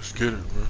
Let's get it, bro.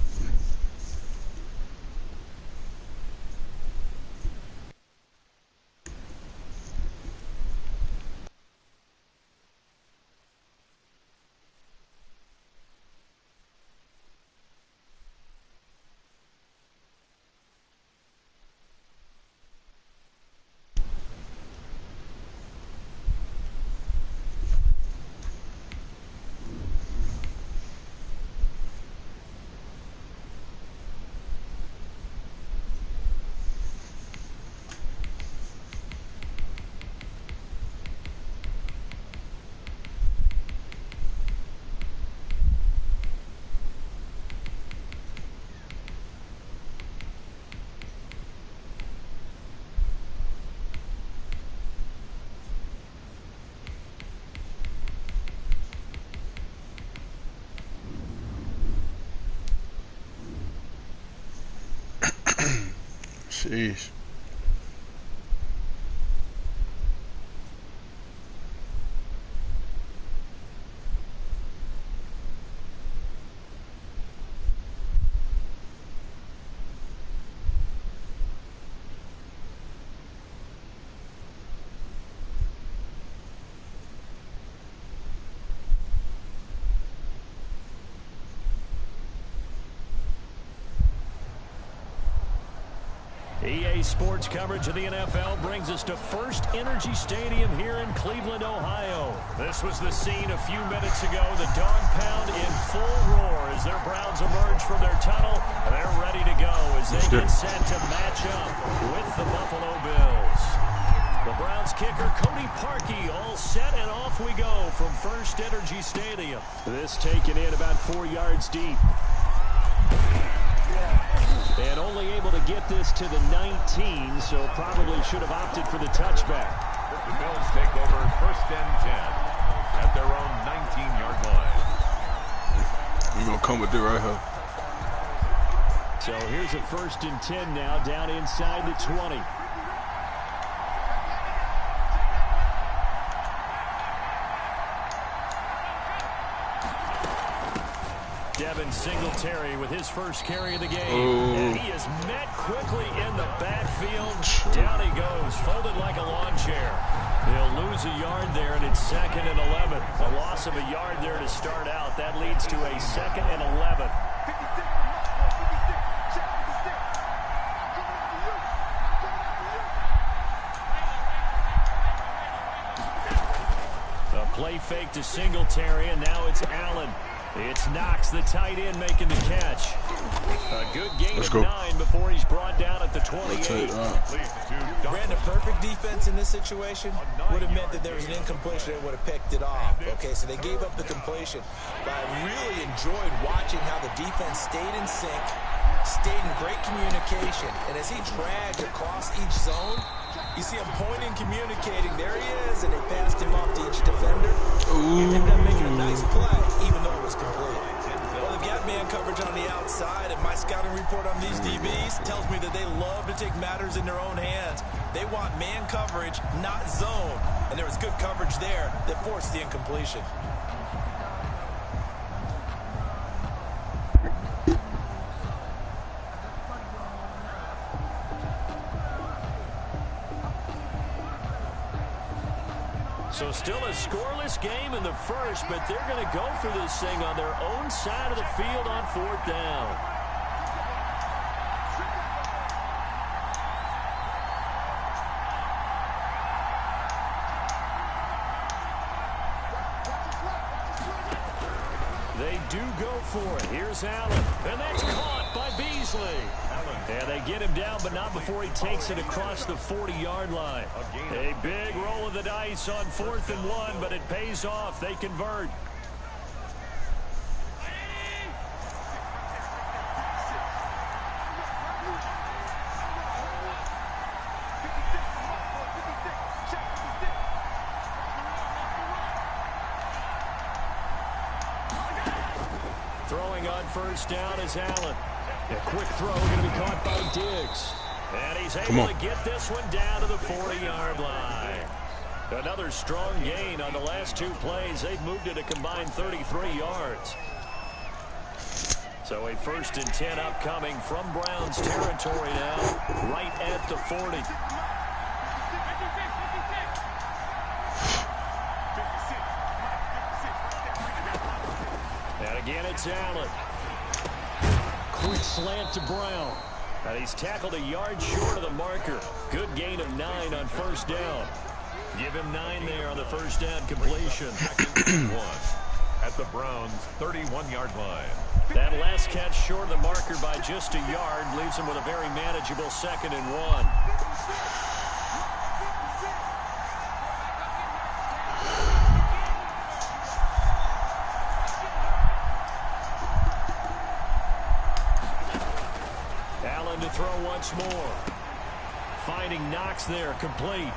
Jeez. EA Sports coverage of the NFL brings us to First Energy Stadium here in Cleveland, Ohio. This was the scene a few minutes ago. The dog pound in full roar as their Browns emerge from their tunnel. They're ready to go as they get set to match up with the Buffalo Bills. The Browns kicker Cody Parkey all set, and off we go from First Energy Stadium. This taken in about 4 yards deep. And only able to get this to the 19, so probably should have opted for the touchback. The Bills take over 1st and 10 at their own 19-yard line. We're going to come with it right here. So here's a 1st and 10 now, down inside the 20. Devin Singletary with his first carry of the game. And he is met quickly in the backfield. Down he goes, folded like a lawn chair. They'll lose a yard there, and it's 2nd and 11. A loss of a yard there to start out. That leads to a 2nd and 11. A play fake to Singletary, and now it's Allen. It's Knox, the tight end, making the catch. A good gain of 9 before he's brought down at the 28. Ran a perfect defense in this situation. Would have meant that there was an incompletion and would have picked it off. Okay, so they gave up the completion. But I really enjoyed watching how the defense stayed in sync, stayed in great communication. And as he dragged across each zone, you see him pointing, communicating. There he is, and they passed him off to each defender. He ended up making a nice play, even though it was complete. Well, they've got man coverage on the outside, and my scouting report on these DBs tells me that they love to take matters in their own hands. They want man coverage, not zone. And there was good coverage there that forced the incompletion. So still a scoreless game in the first, but they're going to go for this thing on their own side of the field on 4th down. They do go for it. Here's Allen, and that's caught by Beasley. Yeah, they get him down, but not before he takes it across the 40-yard line. A big roll of the dice on 4th and 1, but it pays off. They convert. Throwing on 1st down is Allen. A quick throw going to be caught by Diggs. And he's able to get this one down to the 40-yard line. Another strong gain on the last 2 plays. They've moved it a combined 33 yards. So a 1st and 10 upcoming from Browns territory now, right at the 40. And again, it's Allen. Quick slant to Brown. And he's tackled a yard short of the marker. Good gain of 9 on 1st down. Give him 9 there on the 1st down completion. 2nd and 1 at the Browns' 31-yard line. That last catch short of the marker by just a yard leaves him with a very manageable 2nd and 1. Allen to throw once more. Finding Knox there, complete.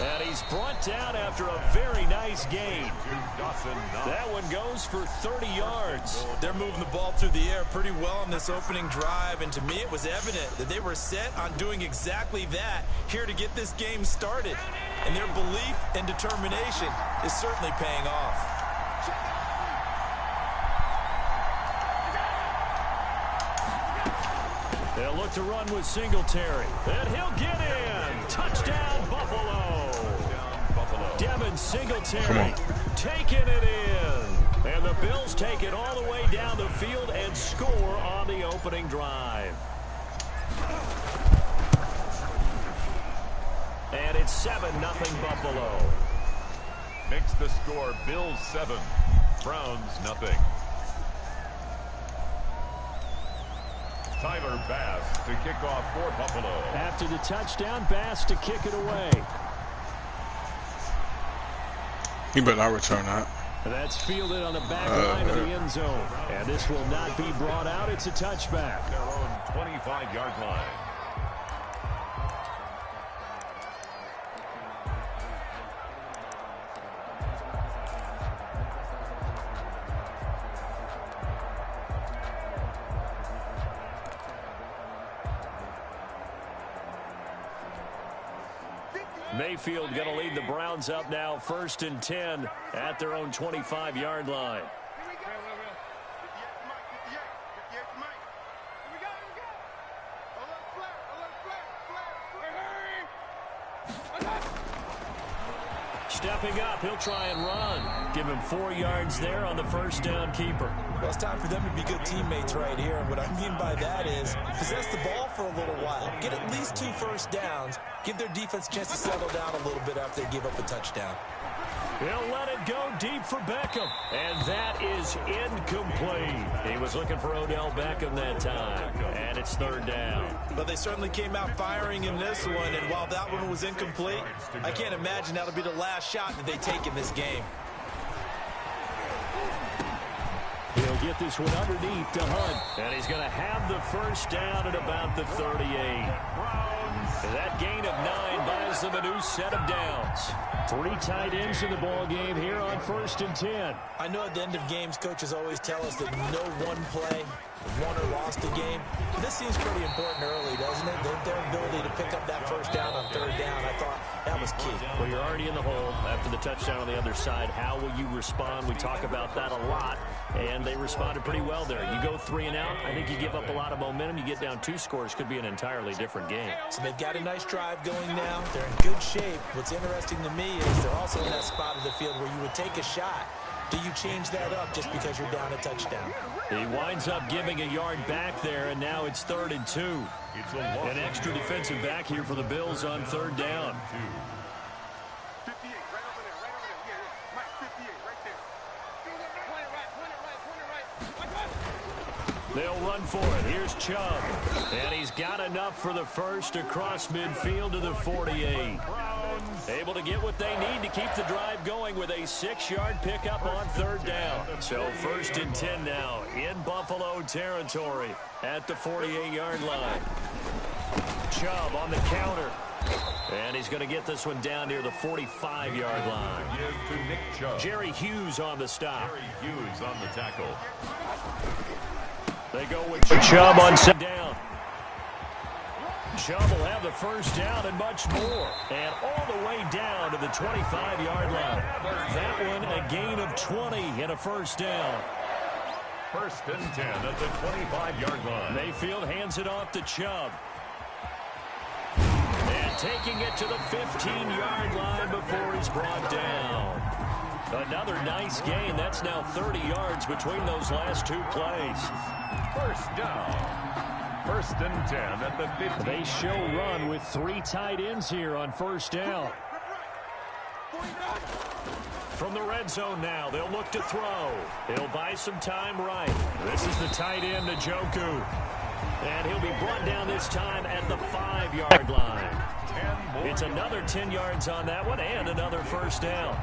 And he's brought down after a very nice gain. That one goes for 30 yards. They're moving the ball through the air pretty well on this opening drive, and to me it was evident that they were set on doing exactly that here to get this game started. And their belief and determination is certainly paying off. They'll look to run with Singletary. And he'll get in. Touchdown, Buffalo. Devin Singletary taking it in. And the Bills take it all the way down the field and score on the opening drive. And it's 7-0 Buffalo. Makes the score Bills 7, Browns 0. Tyler Bass to kick off for Buffalo. After the touchdown, Bass to kick it away. He better not return that. That's fielded on the back line of the end zone. And this will not be brought out. It's a touchback. Their own 25-yard line. Mayfield going to lead the Browns up now, 1st and 10 at their own 25-yard line. Stepping up, he'll try and run. Give him 4 yards there on the 1st down keeper. Well, it's time for them to be good teammates right here. And what I mean by that is possess the ball for a little while. Get at least 2 first downs. Give their defense a chance to settle down a little bit after they give up a touchdown. He'll let it go deep for Beckham. And that is incomplete. He was looking for Odell Beckham that time. And it's 3rd down. But they certainly came out firing in this one. And while that one was incomplete, I can't imagine that'll be the last shot that they take in this game. He'll get this one underneath to Hunt. And he's going to have the 1st down at about the 38. That gain of 9 buys them a new set of downs. 3 tight ends in the ball game here on 1st and 10. I know at the end of games, coaches always tell us that no one play won or lost a game. This seems pretty important early, doesn't it? Their ability to pick up that 1st down on 3rd down, I thought that was key. Well, you're already in the hole after the touchdown on the other side. How will you respond? We talk about that a lot, and they responded pretty well there. You go 3 and out, I think you give up a lot of momentum. You get down 2 scores, could be an entirely different game. So they've got a nice drive going now. They're in good shape. What's interesting to me is they're also in that spot of the field where you would take a shot. Do you change that up just because you're down a touchdown? He winds up giving a yard back there, and now it's 3rd and 2. An extra defensive back here for the Bills on 3rd down. They'll run for it. Here's Chubb. And he's got enough for the 1st across midfield to the 48. Able to get what they need to keep the drive going with a 6-yard pickup on 3rd down. So 1st and 10 now in Buffalo territory at the 48-yard line. Chubb on the counter. And he's going to get this one down near the 45-yard line. To Nick Chubb. Jerry Hughes on the stop. Jerry Hughes on the tackle. They go with Chubb on 2nd down. Chubb will have the 1st down and much more. And all the way down to the 25-yard line. That one a gain of 20 and a 1st down. First and 10 at the 25-yard line. Mayfield hands it off to Chubb. And taking it to the 15-yard line before he's brought down. Another nice gain. That's now 30 yards between those last two plays. First down. First and 10 at the 15. They show run with three tight ends here on first down. From the red zone now, they'll look to throw. He'll buy some time right. This is the tight end, Njoku. And he'll be brought down this time at the 5-yard line. It's another 10 yards on that one and another first down.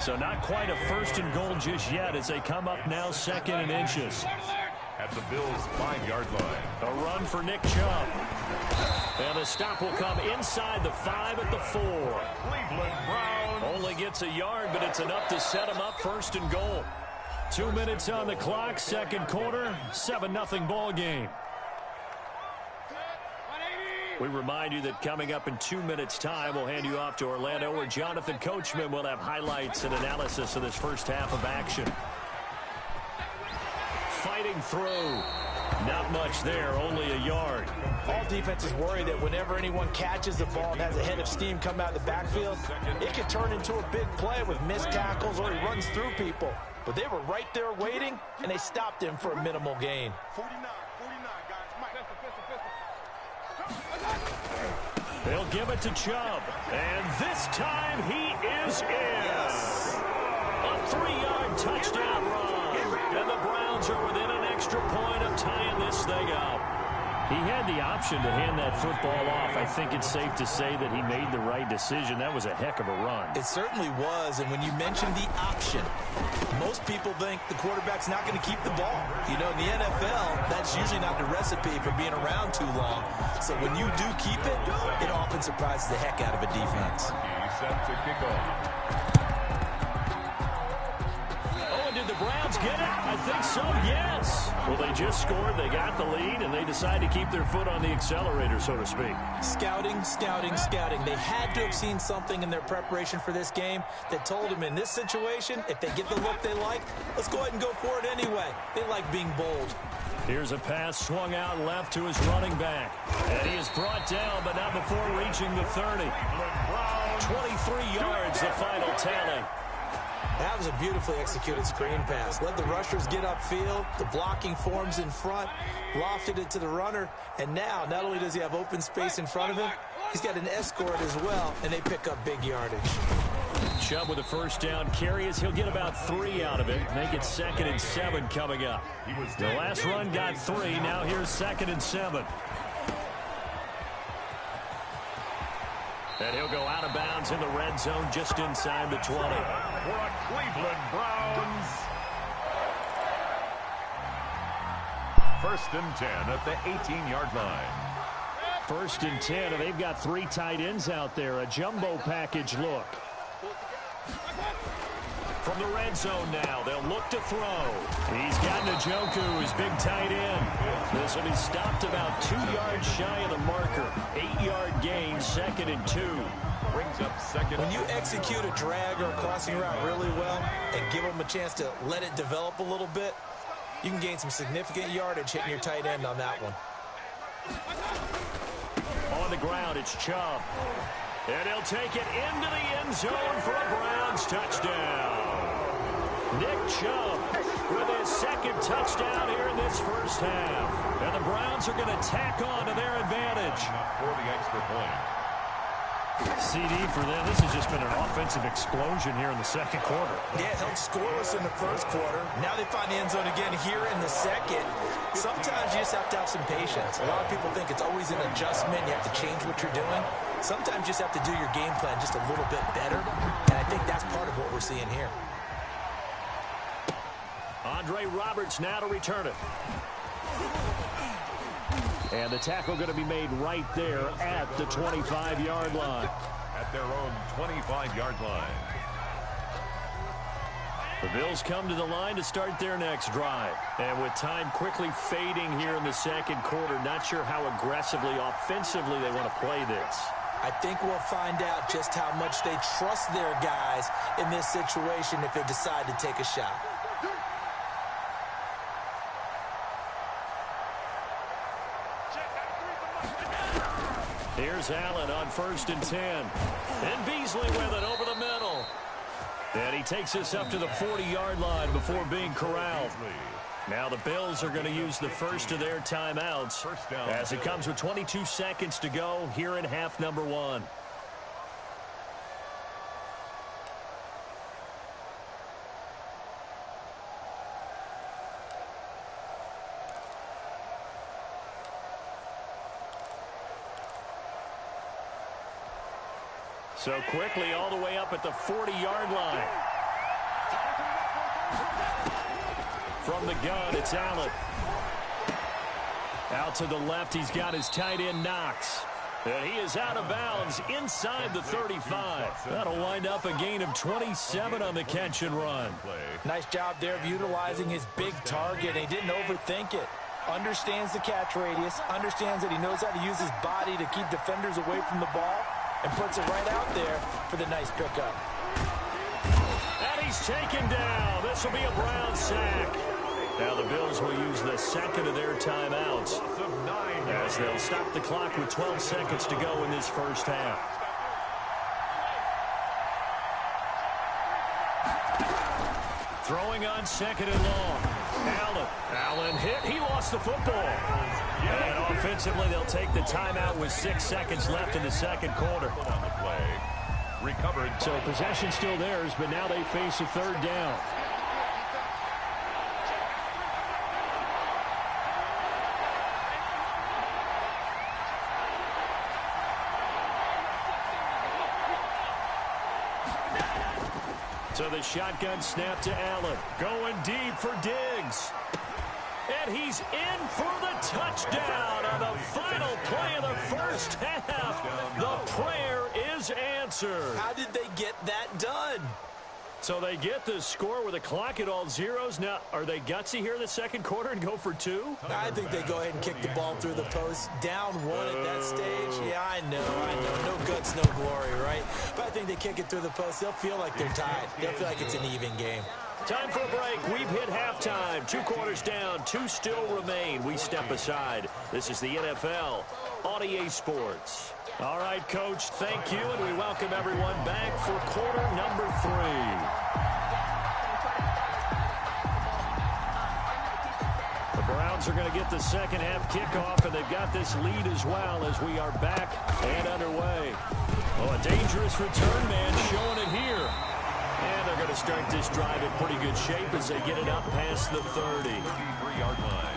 So not quite a first and goal just yet as they come up now second and inches. At the Bills' 5-yard line. A run for Nick Chubb. And the stop will come inside the 5 at the 4. Cleveland Browns. Only gets a yard, but it's enough to set him up first and goal. 2 minutes on the clock, second quarter, 7-0 ball game. We remind you that coming up in 2 minutes' time, we'll hand you off to Orlando, where Jonathan Coachman will have highlights and analysis of this first half of action. Fighting through. Not much there, only a yard. All defenses worry that whenever anyone catches the ball and has a head of steam come out of the backfield, it could turn into a big play with missed tackles or he runs through people. But they were right there waiting, and they stopped him for a minimal gain. They'll give it to Chubb. And this time he is in. A 3-yard touchdown run. And the Browns are within an extra point of tying this thing up. He had the option to hand that football off. I think it's safe to say that he made the right decision. That was a heck of a run. It certainly was, and when you mentioned the option, most people think the quarterback's not going to keep the ball. You know, in the NFL, that's usually not the recipe for being around too long. So when you do keep it, it often surprises the heck out of a defense. He's set to kick off. Did the Browns get it? I think so, yes. Well, they just scored, they got the lead, and they decide to keep their foot on the accelerator, so to speak. Scouting, scouting, scouting. They had to have seen something in their preparation for this game that told them in this situation, if they get the look they like, let's go ahead and go for it anyway. They like being bold. Here's a pass swung out left to his running back. And he is brought down, but not before reaching the 30. 23 yards, the final tally. That was a beautifully executed screen pass. Let the rushers get upfield. The blocking forms in front. Lofted it to the runner. And now, not only does he have open space in front of him, he's got an escort as well, and they pick up big yardage. Chubb with a first down carry as he'll get about 3 out of it. Make it 2nd and 7 coming up. The last run got 3. Now here's 2nd and 7. And he'll go out of bounds in the red zone just inside the 20. For a Cleveland Browns. First and 10 at the 18-yard line. 1st and 10, and they've got 3 tight ends out there. A jumbo package look. From the red zone now, they'll look to throw. He's got Njoku, his big tight end. This will be stopped about 2 yards shy of the marker. 8-yard gain, 2nd and 2. Brings up second. When you execute a drag or a crossing route really well and give them a chance to let it develop a little bit, you can gain some significant yardage hitting your tight end on that one. On the ground, it's Chubb. And he'll take it into the end zone for a Browns touchdown. Nick Chubb with his 2nd touchdown here in this first half. And the Browns are going to tack on to their advantage. For the extra point. CD for them. This has just been an offensive explosion here in the second quarter. Yeah, held scoreless in the first quarter. Now they find the end zone again here in the second. Sometimes you just have to have some patience. A lot of people think it's always an adjustment. You have to change what you're doing. Sometimes you just have to do your game plan just a little bit better. And I think that's part of what we're seeing here. Andre Roberts now to return it. And the tackle going to be made right there at the 25-yard line. At their own 25-yard line. The Bills come to the line to start their next drive. And with time quickly fading here in the second quarter, not sure how aggressively, offensively they want to play this. I think we'll find out just how much they trust their guys in this situation if they decide to take a shot. Here's Allen on 1st and 10. And Beasley with it over the middle. And he takes us up to the 40-yard line before being corralled. Now the Bills are going to use the first of their timeouts as it comes with 22 seconds to go here in half number 1. So quickly all the way up at the 40-yard line. From the gun, it's Allen. Out to the left, he's got his tight end, Knox. And he is out of bounds inside the 35. That'll wind up a gain of 27 on the catch and run. Nice job there of utilizing his big target. He didn't overthink it. Understands the catch radius. Understands that he knows how to use his body to keep defenders away from the ball. And puts it right out there for the nice pickup. And he's taken down. This will be a Brown sack. Now the Bills will use the second of their timeouts as they'll stop the clock with 12 seconds to go in this first half. Throwing on 2nd and long. Allen hit. He lost the football. And offensively, they'll take the timeout with 6 seconds left in the second quarter. Recovered. So possession still theirs, but now they face a 3rd down. So the shotgun snap to Allen. Going deep for Diggs. And he's in for the touchdown on the final play of the first half. The prayer is answered. How did they get that done? So they get the score with a clock at all zeros. Now, are they gutsy here in the second quarter and go for 2? I think they go ahead and kick the ball through the post. Down 1 at that stage. Yeah, I know. No guts, no glory, right? But I think they kick it through the post. They'll feel like they're tied. They'll feel like it's an even game. Time for a break. We've hit halftime. 2 quarters down. 2 still remain. We step aside. This is the NFL on EA Sports. All right, Coach, thank you, and we welcome everyone back for quarter number 3. The Browns are going to get the second half kickoff, and they've got this lead as well as we are back and underway. Oh, a dangerous return man showing it here. And they're going to start this drive in pretty good shape as they get it up past the 30. 3-yard line.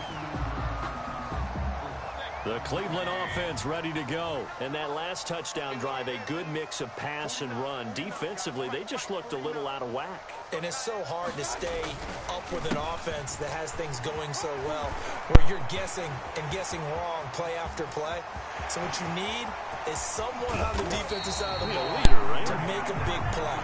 The Cleveland offense ready to go. And that last touchdown drive, a good mix of pass and run. Defensively, they just looked a little out of whack. And it's so hard to stay up with an offense that has things going so well, where you're guessing and guessing wrong play after play. So what you need is someone on the defensive side of the ball to make a big play.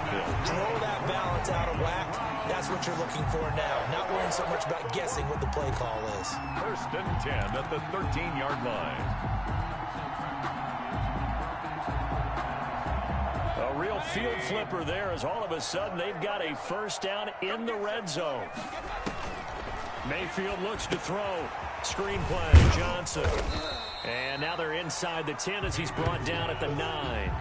Throw that balance out of whack. That's what you're looking for now. Not worrying so much about guessing what the play call is. 1st and 10 at the 13-yard line. A real field flipper there as all of a sudden they've got a first down in the red zone. Mayfield looks to throw. Screen play, Johnson. And now they're inside the 10 as he's brought down at the 9.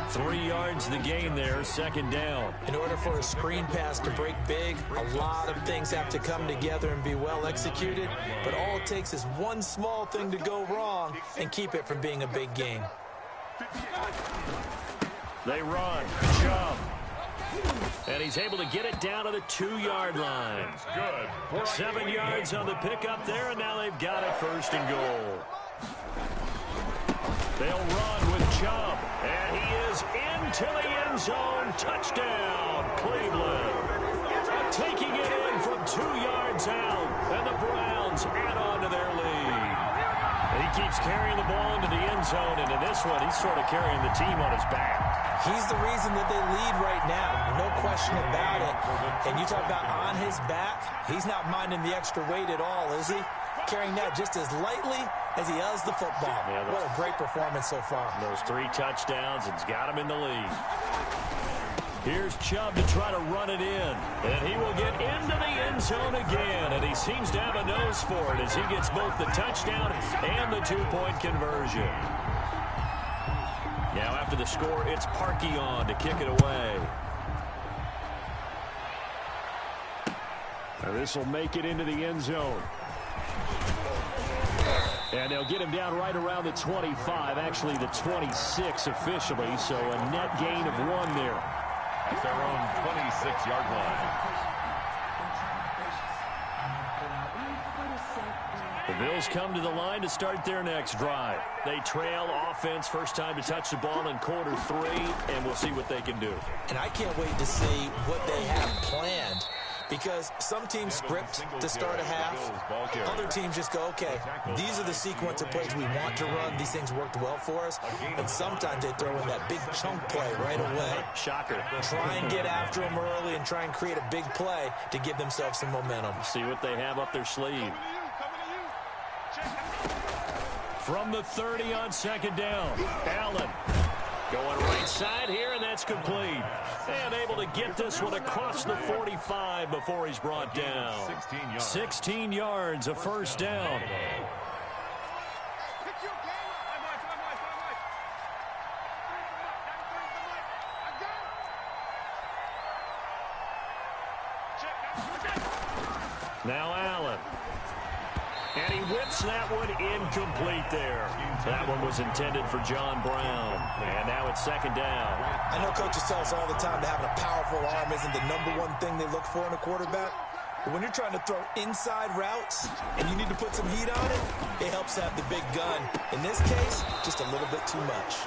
3 yards the gain there, 2nd down. In order for a screen pass to break big, a lot of things have to come together and be well executed. But all it takes is one small thing to go wrong and keep it from being a big game. They run. Chubb. And he's able to get it down to the 2-yard line. 7 yards on the pickup there, and now they've got it 1st and goal. They'll run with Chubb, and he is into the end zone. Touchdown, Cleveland. Taking it in from 2 yards out, and the Browns add on to their lead. He keeps carrying the ball into the end zone, and in this one, he's sort of carrying the team on his back. He's the reason that they lead right now, no question about it. And you talk about on his back, he's not minding the extra weight at all, is he? Carrying that just as lightly as he does the football. Yeah, what a great performance so far. Those 3 touchdowns, it's got him in the lead. Here's Chubb to try to run it in. And he will get into the end zone again. And he seems to have a nose for it as he gets both the touchdown and the 2-point conversion. Now after the score, it's Parkey on to kick it away. And this will make it into the end zone. And they'll get him down right around the 25, actually the 26 officially, so a net gain of 1 there. At their own 26-yard line. The Bills come to the line to start their next drive. They trail offense, first time to touch the ball in quarter 3, and we'll see what they can do. And I can't wait to see what they have planned, because some teams script to start a half. Other teams just go, okay, these are the sequence of plays we want to run. These things worked well for us. And sometimes they throw in that big chunk play right away. Shocker. Try and get after them early and try and create a big play to give themselves some momentum. See what they have up their sleeve. From the 30 on second down, Allen going right side here, and that's complete. And able to get this one across the 45 before he's brought down. 16 yards, a first down. Now Allen. And he whips that one incomplete there. That one was intended for John Brown. And now it's second down. I know coaches tell us all the time that having a powerful arm isn't the #1 thing they look for in a quarterback. But when you're trying to throw inside routes and you need to put some heat on it, it helps have the big gun. In this case, just a little bit too much.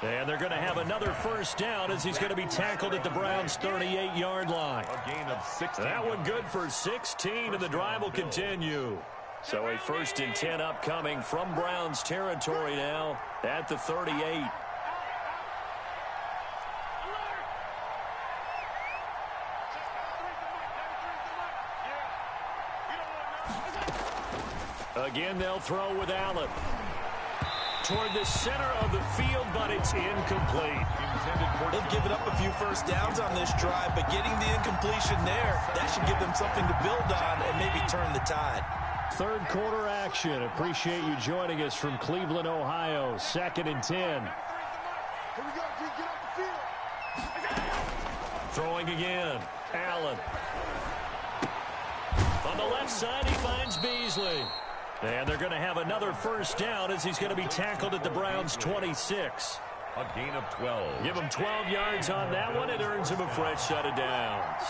And they're going to have another first down as he's going to be tackled at the Browns' 38-yard line. A gain of 16. That one good for 16, and the drive will continue. So a 1st and 10 upcoming from Browns territory now at the 38. Again, they'll throw with Allen. Toward the center of the field, but it's incomplete. They've given up a few first downs on this drive, but getting the incompletion there, that should give them something to build on and maybe turn the tide. Third quarter action. Appreciate you joining us from Cleveland, Ohio. 2nd and 10. Throwing again. Allen. On the left side, he finds Beasley. And they're going to have another first down as he's going to be tackled at the Browns' 26. A gain of 12. Give him 12 yards on that one. It earns him a fresh set of downs.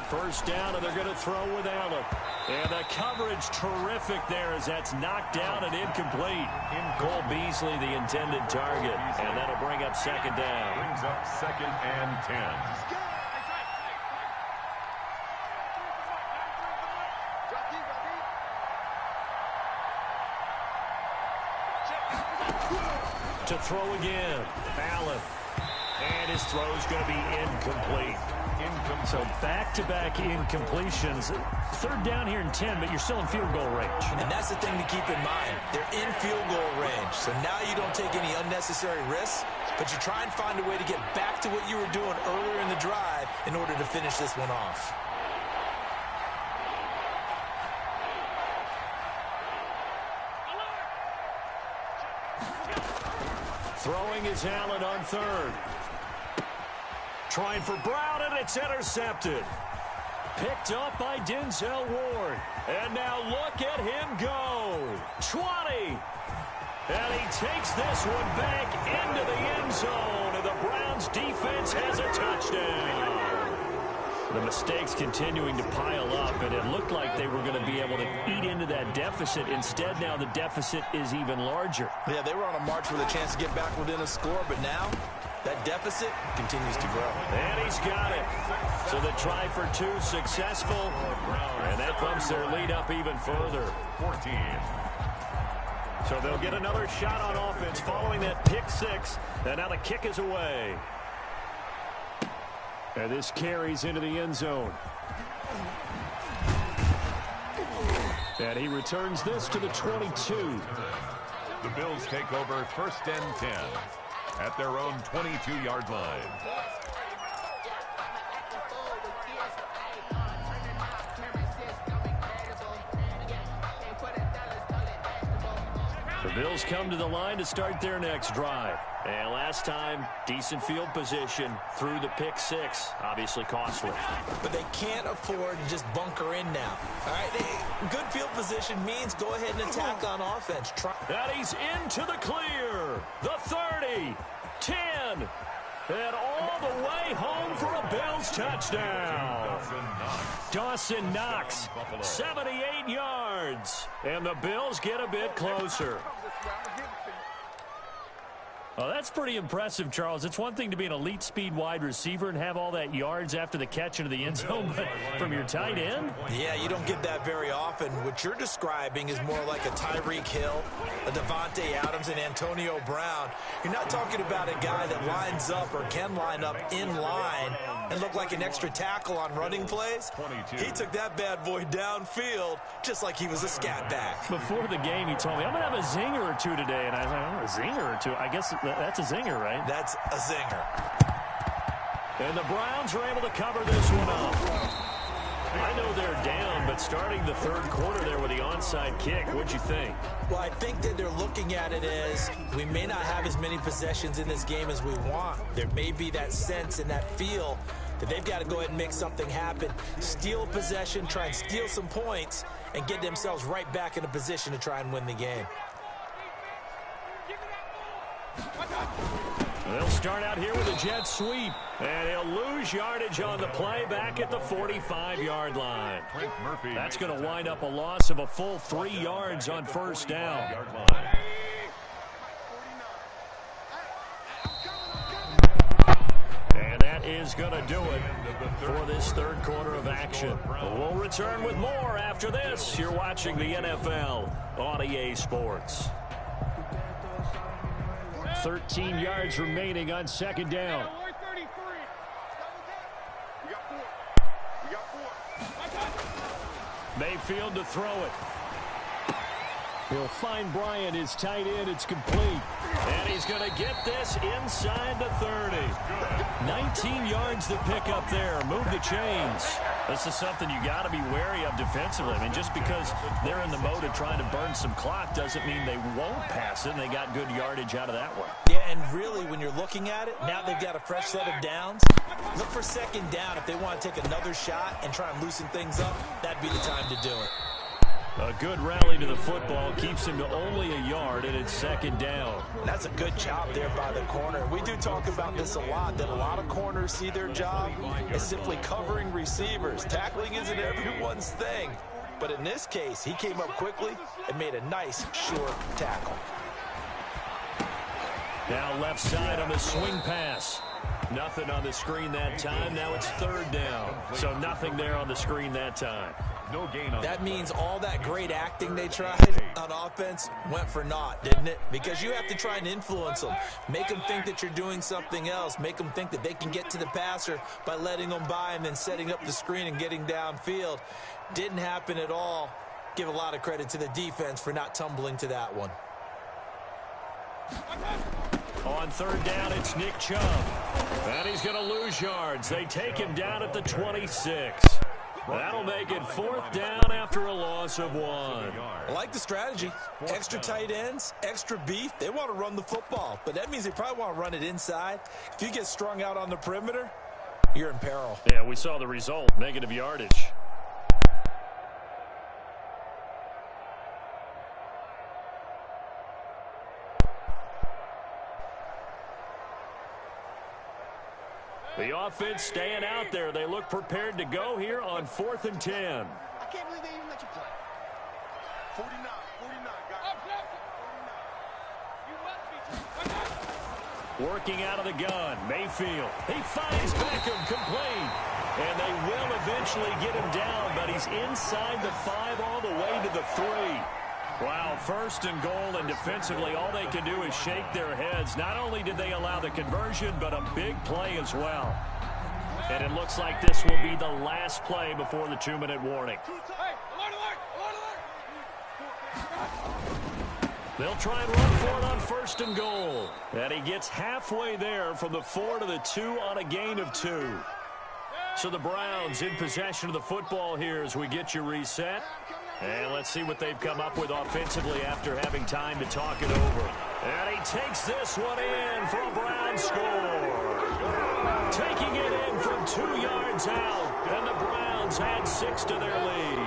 First down, and they're going to throw with Allen. And the coverage terrific there as that's knocked down and incomplete. Cole Beasley, the intended target. And that'll bring up second down. Brings up 2nd and 10. To throw again. Allen. And his throw's going to be incomplete. So back-to-back incompletions. 3rd down here and 10, but you're still in field goal range. And that's the thing to keep in mind. They're in field goal range. So now you don't take any unnecessary risks, but you try and find a way to get back to what you were doing earlier in the drive in order to finish this one off. Throwing is Allen on 3rd. Trying for Brown, and it's intercepted. Picked up by Denzel Ward. And now look at him go. 20. And he takes this one back into the end zone. And the Browns defense has a touchdown. The mistakes continuing to pile up, and it looked like they were going to be able to eat into that deficit. Instead, now the deficit is even larger. Yeah, they were on a march with a chance to get back within a score, but now that deficit continues to grow. And he's got it. So the try for 2 successful, and that bumps their lead up even further. 14. So they'll get another shot on offense following that pick 6, and now the kick is away. And this carries into the end zone. And he returns this to the 22. The Bills take over 1st and 10 at their own 22-yard line. The Bills come to the line to start their next drive. And last time, decent field position through the pick six. Obviously costly. But they can't afford to just bunker in now. All right, good field position means go ahead and attack on offense. And he's into the clear. The 30, 10, and all the way home for a Bills touchdown. Dawson Knox, 78 yards. And the Bills get a bit closer. Oh, that's pretty impressive, Charles. It's one thing to be an elite speed wide receiver and have all that yards after the catch into the end zone, but from your tight end? Yeah, you don't get that very often. What you're describing is more like a Tyreek Hill, a Devontae Adams, and Antonio Brown. You're not talking about a guy that lines up or can line up in line and look like an extra tackle on running plays. He took that bad boy downfield just like he was a scat back. Before the game, he told me, I'm going to have a zinger or two today. And I was like, a zinger or two? I guess that's a zinger, right? That's a zinger. And the Browns are able to cover this one up. I know they're down, but starting the third quarter there with the onside kick, what'd you think? Well, I think that they're looking at it as we may not have as many possessions in this game as we want. There may be that sense and that feel that they've got to go ahead and make something happen. Steal possession, try and steal some points, and get themselves right back in a position to try and win the game. They'll start out here with a jet sweep, and he'll lose yardage on the play back at the 45-yard line. That's going to wind up a loss of a full 3 yards on first down. And that is going to do it for this third quarter of action. We'll return with more after this. You're watching the NFL on EA Sports. 13 yards remaining on second down. Mayfield to throw it. He'll find Bryant, his tight end. It's complete. And he's going to get this inside the 30. 19 yards to pick up there. Move the chains. This is something you got to be wary of defensively. I mean, just because they're in the mode of trying to burn some clock doesn't mean they won't pass it, and they got good yardage out of that one. Yeah, and really, when you're looking at it, now they've got a fresh set of downs. Look for second down. If they want to take another shot and try and loosen things up, that'd be the time to do it. A good rally to the football keeps him to only a yard, and it's second down. That's a good job there by the corner. We do talk about this a lot, that a lot of corners see their job as simply covering receivers. Tackling isn't everyone's thing. But in this case, he came up quickly and made a nice, sure tackle. Now left side on the swing pass. Nothing on the screen that time. Now it's third down. So nothing there on the screen that time. No gain on that means all that great acting they tried on offense went for naught, didn't it? Because you have to try and influence them. Make them think that you're doing something else. Make them think that they can get to the passer by letting them by and then setting up the screen and getting downfield. Didn't happen at all. Give a lot of credit to the defense for not tumbling to that one. On third down, it's Nick Chubb. And he's going to lose yards. They take him down at the 26. That'll make it fourth down after a loss of 1. I like the strategy. Extra tight ends, extra beef. They want to run the football, but that means they probably want to run it inside. If you get strung out on the perimeter, you're in peril. Yeah, we saw the result. Negative yardage. The offense staying out there. They look prepared to go here on 4th and 10. I can't believe they even let you play. 49, guys. Working out of the gun. Mayfield. He finds Beckham complete. And they will eventually get him down, but he's inside the 5 all the way to the 3. Wow, first and goal, and defensively all they can do is shake their heads. Not only did they allow the conversion, but a big play as well. And it looks like this will be the last play before the 2-minute warning. They'll try and run for it on first and goal. And he gets halfway there from the 4 to the 2 on a gain of 2. So the Browns in possession of the football here as we get you reset. And let's see what they've come up with offensively after having time to talk it over. And he takes this one in for a Brown score. Taking it in from 2 yards out. And the Browns add 6 to their lead.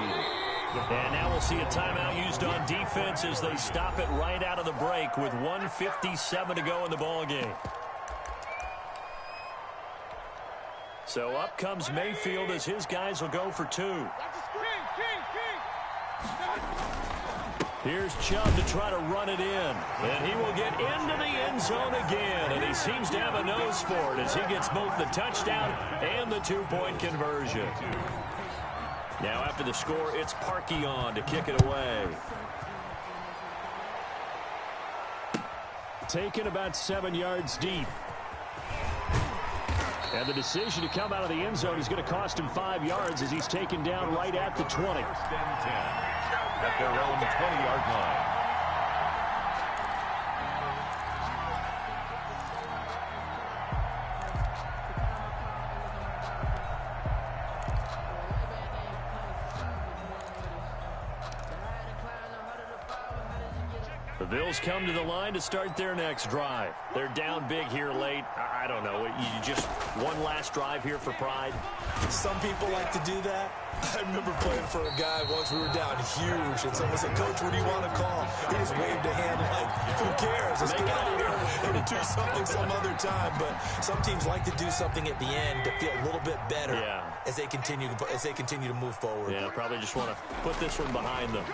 And now we'll see a timeout used on defense as they stop it right out of the break with 1:57 to go in the ballgame. So up comes Mayfield as his guys will go for 2. Here's Chubb to try to run it in. And he will get into the end zone again. And he seems to have a nose for it as he gets both the touchdown and the 2-point conversion. Now after the score, it's Parkey on to kick it away. Taken about 7 yards deep. And the decision to come out of the end zone is going to cost him 5 yards as he's taken down right at the 20. First and 10 at their own 20-yard line. The Bills come to the line to start their next drive. They're down big here late. I don't know. You just one last drive here for pride. Some people like to do that. I remember playing for a guy once. We were down huge, and someone said, "Coach, what do you want to call?" He just waved a hand like, "Who cares? Let's get out of here and do something some other time." But some teams like to do something at the end to feel a little bit better as they continue to move forward. Yeah, probably just want to put this one behind them.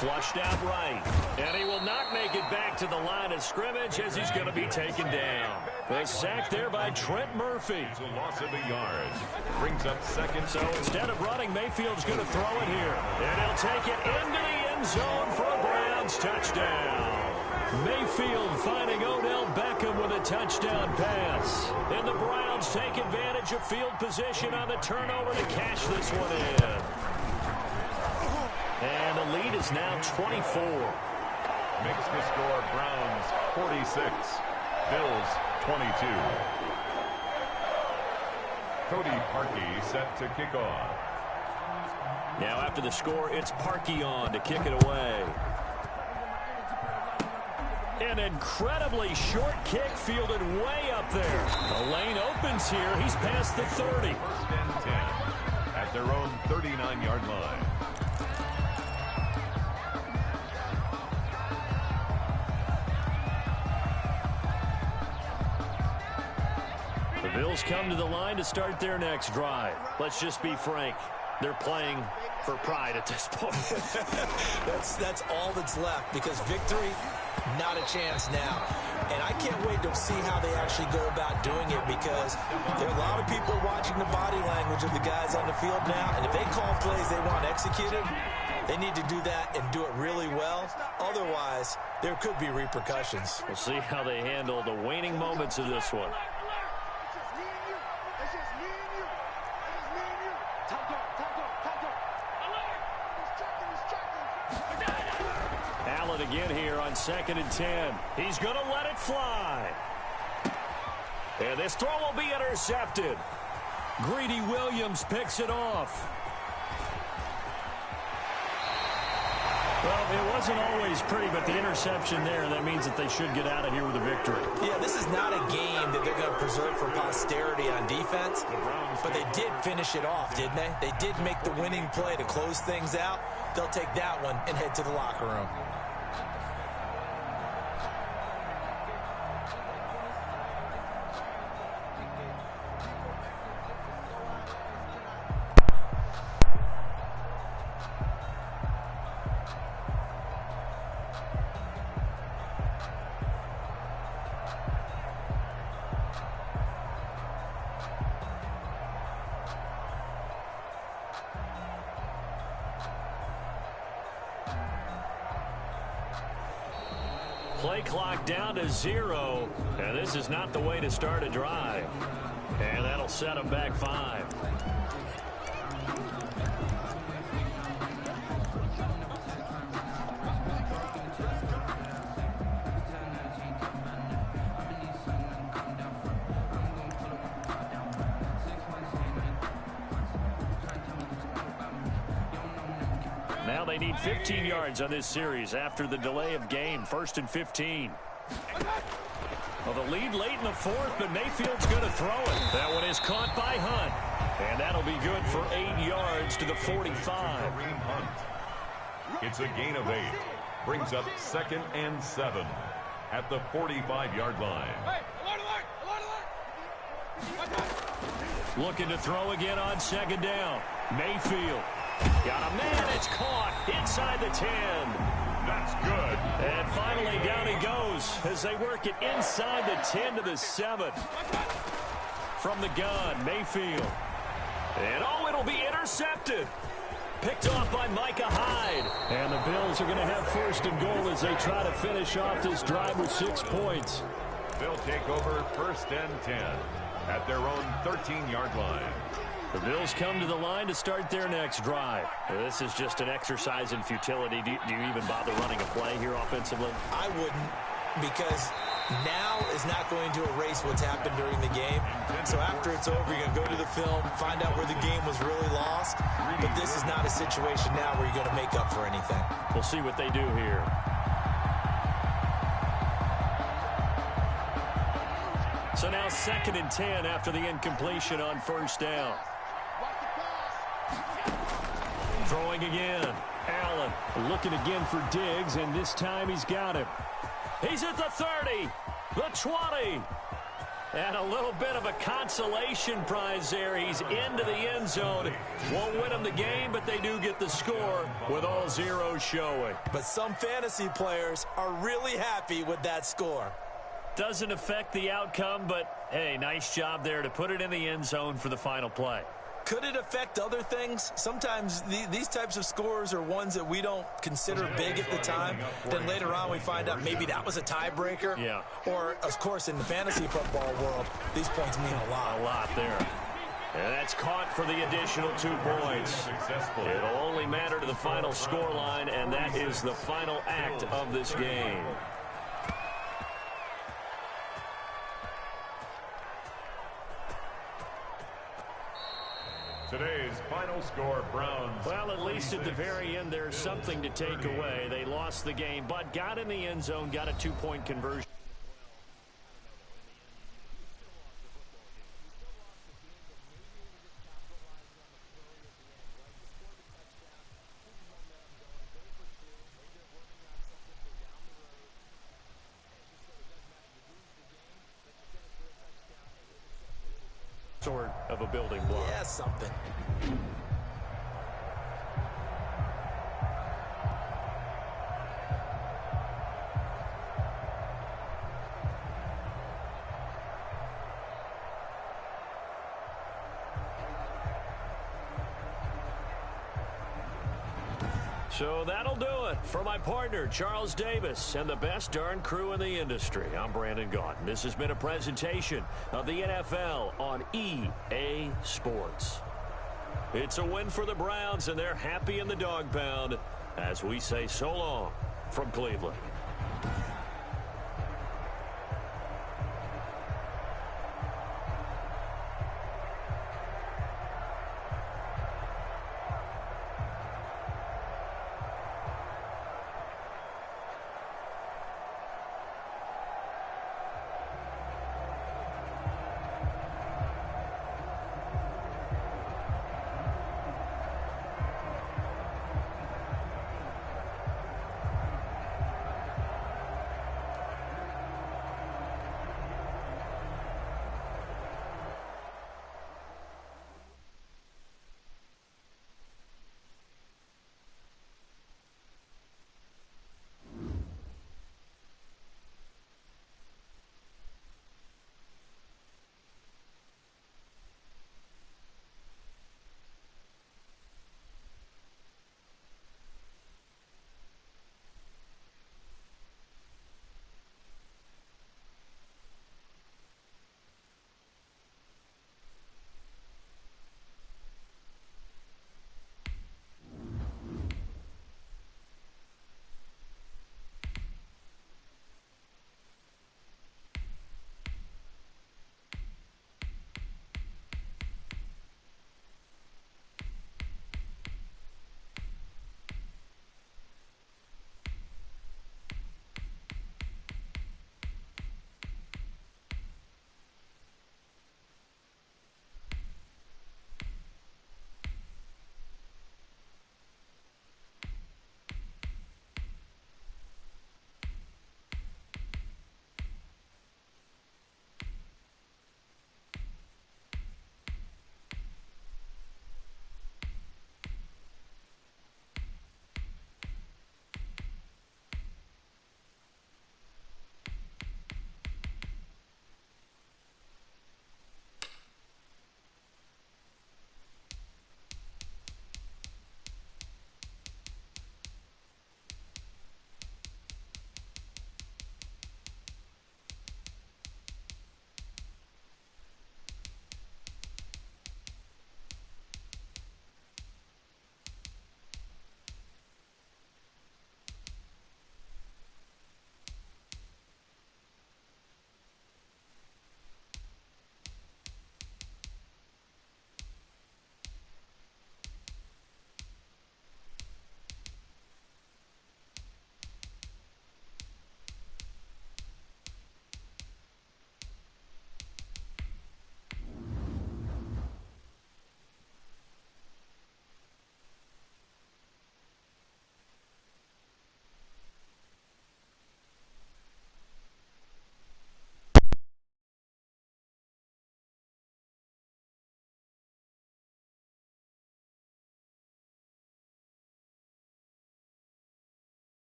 Flushed out right. And he will not make it back to the line of scrimmage as he's going to be taken down. A sack there by Trent Murphy. It's a loss of a yard. Brings up second. So instead of running, Mayfield's going to throw it here. And he'll take it into the end zone for a Browns touchdown. Mayfield finding Odell Beckham with a touchdown pass. And the Browns take advantage of field position on the turnover to cash this one in. And the lead is now 24. Makes the score Browns 46, Bills 22. Cody Parkey set to kick off. Now after the score, it's Parkey on to kick it away. An incredibly short kick fielded way up there. The lane opens here. He's past the 30. First and 10 at their own 39-yard line. Bills come to the line to start their next drive. Let's just be frank. They're playing for pride at this point. That's all that's left because victory, not a chance now. And I can't wait to see how they actually go about doing it because there are a lot of people watching the body language of the guys on the field now. And if they call plays they want executed, they need to do that and do it really well. Otherwise, there could be repercussions. We'll see how they handle the waning moments of this one. Allen again here on 2nd and 10. He's going to let it fly. And this throw will be intercepted. Greedy Williams picks it off. Well, it wasn't always pretty, but the interception there, that means that they should get out of here with a victory. Yeah, this is not a game that they're going to preserve for posterity on defense, but they did finish it off, didn't they? They did make the winning play to close things out. They'll take that one and head to the locker room. Play clock down to 0, and this is not the way to start a drive. And that'll set them back 5. Now they need 15 yards on this series after the delay of game. 1st and 15. Well, the lead late in the 4th, but Mayfield's going to throw it. That one is caught by Hunt. And that'll be good for 8 yards to the 45. It's a gain of 8. Brings up 2nd and 7 at the 45-yard line. Looking to throw again on 2nd down. Mayfield. Got a man. It's caught inside the 10. That's good. And finally down he goes as they work it inside the 10 to the 7. From the gun, Mayfield. And it'll be intercepted. Picked off by Micah Hyde. And the Bills are going to have 1st and goal as they try to finish off this drive with 6 points. They'll take over 1st and 10 at their own 13-yard line. The Bills come to the line to start their next drive. This is just an exercise in futility. Do you even bother running a play here offensively? I wouldn't, because now is not going to erase what's happened during the game. So after it's over, you're going to go to the film, find out where the game was really lost. But this is not a situation now where you're going to make up for anything. We'll see what they do here. So now 2nd and 10 after the incompletion on 1st down. Throwing again. Allen looking again for Diggs, and this time he's got him. He's at the 30, the 20. And a little bit of a consolation prize there. He's into the end zone. Won't win them the game, but they do get the score with all zeros showing. But some fantasy players are really happy with that score. Doesn't affect the outcome, but, hey, nice job there to put it in the end zone for the final play. Could it affect other things? Sometimes these types of scores are ones that we don't consider big at the time. Then later on we find out maybe that was a tiebreaker. Yeah. Or, of course, in the fantasy football world, these points mean a lot. A lot there. And that's caught for the additional 2 points. It'll only matter to the final scoreline, and that is the final act of this game. Today's final score, Browns. Well, at least at the very end, there's something to take away. They lost the game, but got in the end zone, got a 2-point conversion. Sort of a building block. Yeah, something. So that'll do it for my partner, Charles Davis, and the best darn crew in the industry. I'm Brandon Gaudin. This has been a presentation of the NFL on EA Sports. It's a win for the Browns, and they're happy in the dog pound as we say so long from Cleveland.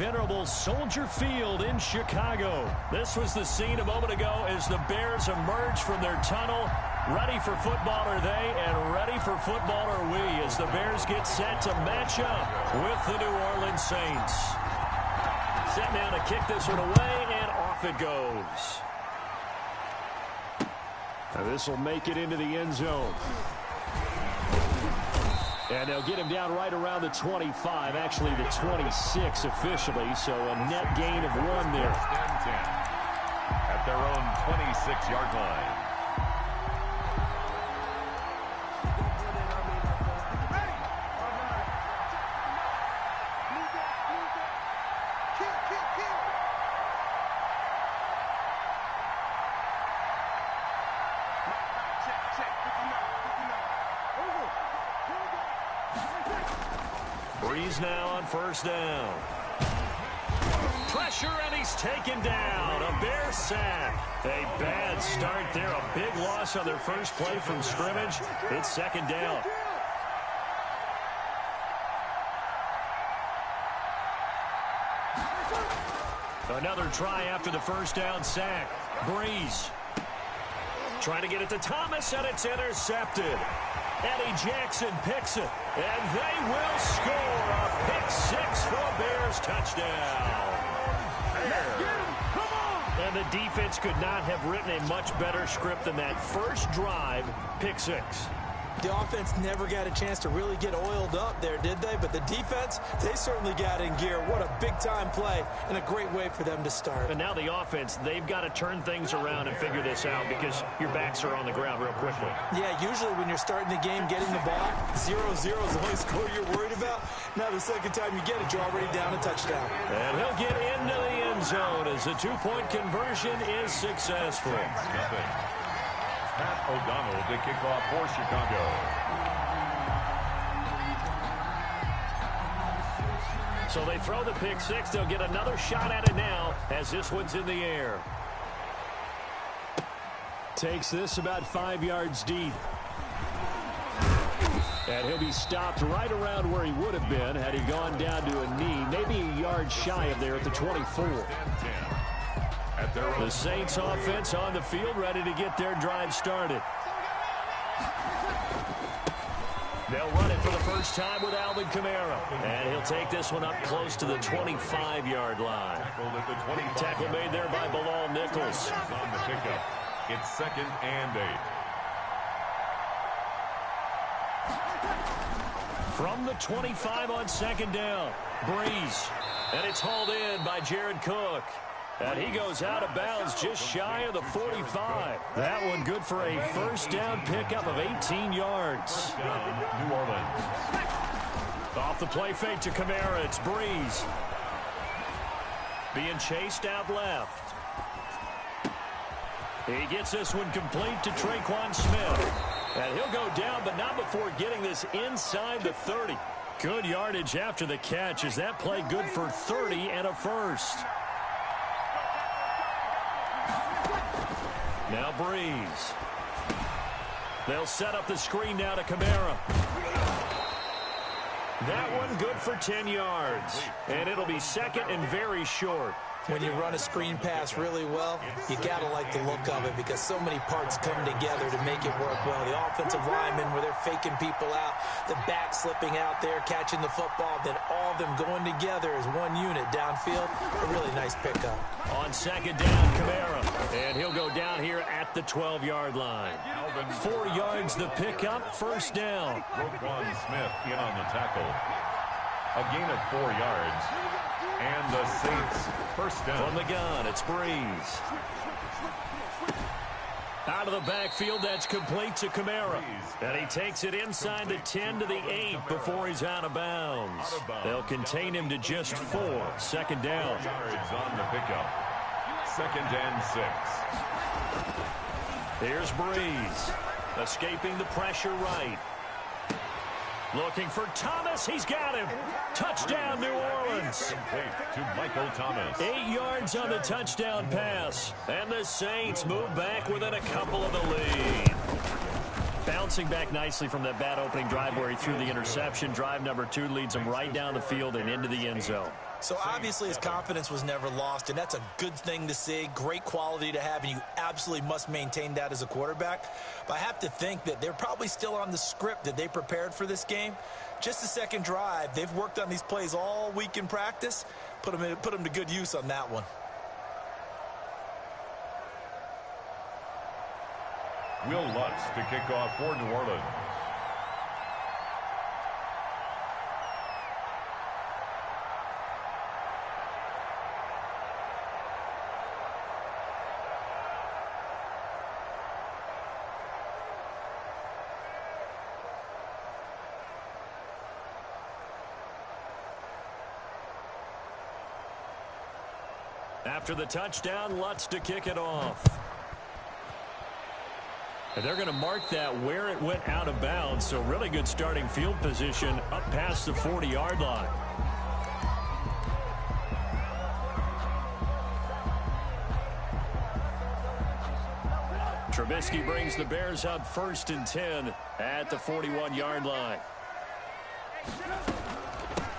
venerable Soldier Field in Chicago. This was the scene a moment ago as the Bears emerged from their tunnel. Ready for football are they, and ready for football are we, as the Bears get set to match up with the New Orleans Saints. Set now to kick this one away, and off it goes. Now this will make it into the end zone. And they'll get him down right around the 25, actually the 26 officially, so a net gain of 1 there. At their own 26-yard line. Breeze now on first down. Pressure, and he's taken down. A Bear sack. A bad start there. A big loss on their first play from scrimmage. It's second down. Another try after the first down sack. Breeze trying to get it to Thomas, and it's intercepted. Eddie Jackson picks it, and they will score a pick 6 for a Bears touchdown. And the defense could not have written a much better script than that first drive, pick 6. The offense never got a chance to really get oiled up there, did they? But the defense, they certainly got in gear. What a big-time play and a great way for them to start. And now the offense, they've got to turn things around and figure this out because your backs are on the ground real quickly. Yeah, usually when you're starting the game, getting the ball, 0-0 is the only score you're worried about. Now the second time you get it, you're already down a touchdown. And he'll get into the end zone as the two-point conversion is successful. Pat O'Donnell to kick off for Chicago. So they throw the pick 6. They'll get another shot at it now as this one's in the air. Takes this about 5 yards deep. And he'll be stopped right around where he would have been had he gone down to a knee, maybe a yard shy of there at the 24. The Saints offense on the field, ready to get their drive started. They'll run it for the first time with Alvin Kamara. And he'll take this one up close to the 25-yard line. Tackle made there by Bilal Nichols. On the pickup. It's 2nd and 8. From the 25 on second down, Breeze. And it's hauled in by Jared Cook. And he goes out of bounds just shy of the 45. That one good for a first down pickup of 18 yards. New Orleans. Off the play fake to Kamara, it's Breeze. Being chased out left. He gets this one complete to Traquan Smith. And he'll go down, but not before getting this inside the 30. Good yardage after the catch. Is that play good for 30 and a first? Now Breeze. They'll set up the screen now to Kamara. That one good for 10 yards. And it'll be second and very short. When you run a screen pass really well, you got to like the look of it because so many parts come together to make it work well. The offensive linemen where they're faking people out, the back slipping out there, catching the football, then all of them going together as one unit downfield. A really nice pickup. On second down, Kamara. And he'll go down here at the 12-yard line. 4 yards the pickup, first down. Traquan Smith in on the tackle. A gain of 4 yards. And the Saints first down. From the gun, it's Breeze. Out of the backfield, that's complete to Kamara. And he takes it inside the 10 to the 8 before he's out of bounds. They'll contain him to just 4. Second down. Yards on the pickup. 2nd and 6. Here's Breeze. Escaping the pressure right. Looking for Thomas. He's got him. Touchdown, New Orleans. To Michael Thomas. 8 yards on the touchdown pass. And the Saints move back within a couple of the lead. Bouncing back nicely from that bad opening drive where he threw the interception. Drive number 2 leads him right down the field and into the end zone. So obviously his confidence was never lost, and that's a good thing to see, great quality to have, and you absolutely must maintain that as a quarterback. But I have to think that they're probably still on the script that they prepared for this game. Just the second drive, they've worked on these plays all week in practice. Put them to good use on that one. Will Lutz to kick off for New Orleans. After the touchdown, Lutz to kick it off. And they're going to mark that where it went out of bounds, so really good starting field position up past the 40-yard line. Trubisky brings the Bears up 1st and 10 at the 41-yard line.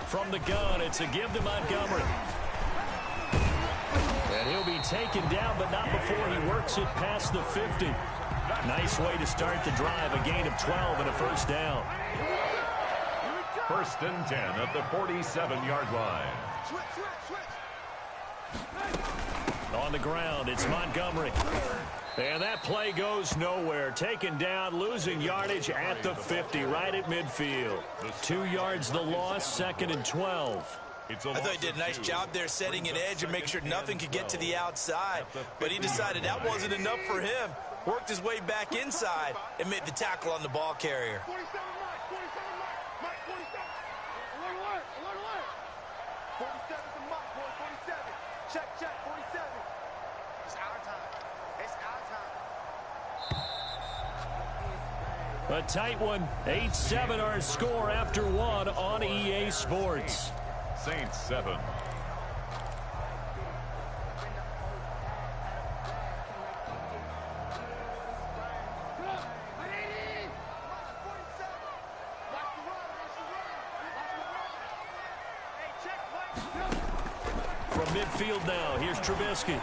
From the gun, it's a give to Montgomery. And he'll be taken down, but not before he works it past the 50. Nice way to start the drive, a gain of 12 and a first down. 1st and 10 at the 47-yard line. On the ground, it's Montgomery. And that play goes nowhere. Taken down, losing yardage at the 50, right at midfield. 2 yards the loss, 2nd and 12. I thought he did a nice job there setting an edge and make sure nothing could get to the outside. But he decided that wasn't enough for him. Worked his way back inside and made the tackle on the ball carrier. 47 to Mike, 47. Check, 47. It's our time. It's our time. A tight one. 8-7 our score after one on EA Sports. Saints 7. From midfield now, here's Trubisky.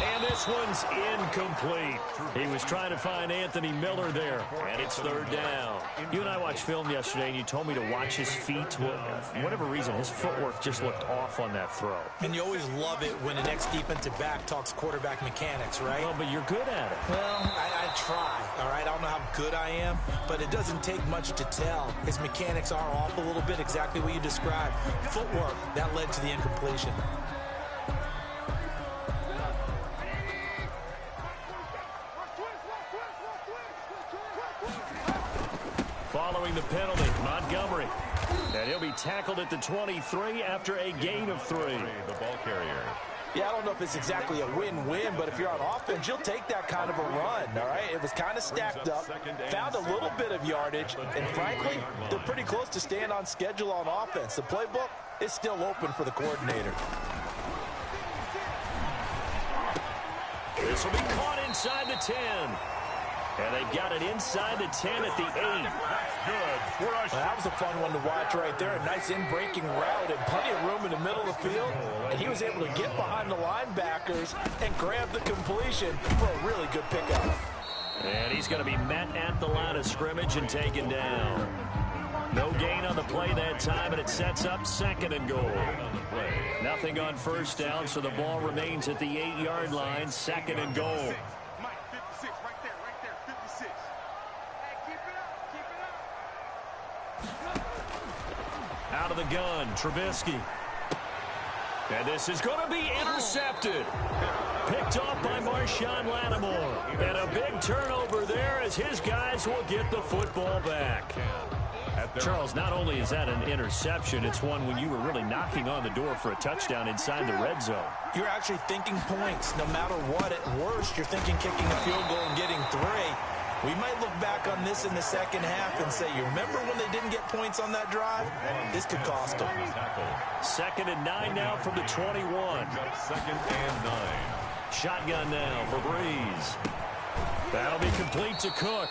And this one's incomplete. He was trying to find Anthony Miller there, and it's 3rd down. You and I watched film yesterday, and you told me to watch his feet. Well, for whatever reason, his footwork just looked off on that throw. And you always love it when the next defensive back talks quarterback mechanics, right? Well, but you're good at it. Well, I try, all right? I don't know how good I am, but it doesn't take much to tell. His mechanics are off a little bit, exactly what you described. Footwork, that led to the incompletion. Following the penalty, Montgomery. And he'll be tackled at the 23 after a gain of 3. The ball carrier. Yeah, I don't know if it's exactly a win-win, but if you're on offense, you'll take that kind of a run, all right? It was kind of stacked up, found a little bit of yardage, and frankly, they're pretty close to staying on schedule on offense. The playbook is still open for the coordinator. This will be caught inside the 10. And they've got it inside the 10 at the 8. Good. Well, that was a fun one to watch right there. A nice in-breaking route and plenty of room in the middle of the field. And he was able to get behind the linebackers and grab the completion for a really good pickup. And he's going to be met at the line of scrimmage and taken down. No gain on the play that time, and it sets up 2nd and goal. Nothing on 1st down, so the ball remains at the 8-yard line, 2nd and goal. Out of the gun, Trubisky. And this is going to be intercepted. Picked off by Marshawn Lattimore. And a big turnover there as his guys will get the football back. Charles, not only is that an interception, it's one when you were really knocking on the door for a touchdown inside the red zone. You're actually thinking points. No matter what, at worst, you're thinking kicking a field goal and getting 3. We might look back on this in the second half and say, you remember when they didn't get points on that drive? This could cost them. 2nd and 9 now from the 21. 2nd and 9. Shotgun now for Breeze. That'll be complete to Cook.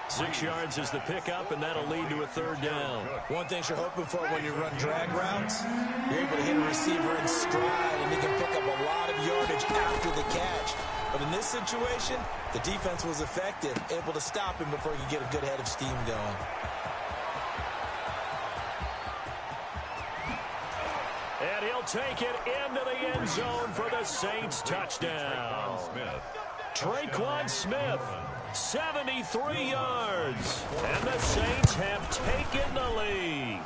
6 yards is the pickup, and that'll lead to a third down. One thing you're hoping for when you run drag routes, you're able to hit a receiver in stride, and he can pick up a lot of yardage after the catch. But in this situation, the defense was effective, able to stop him before he could get a good head of steam going. And he'll take it into the end zone for the Saints touchdown. Traquan Smith, 73 yards. And the Saints have taken the lead.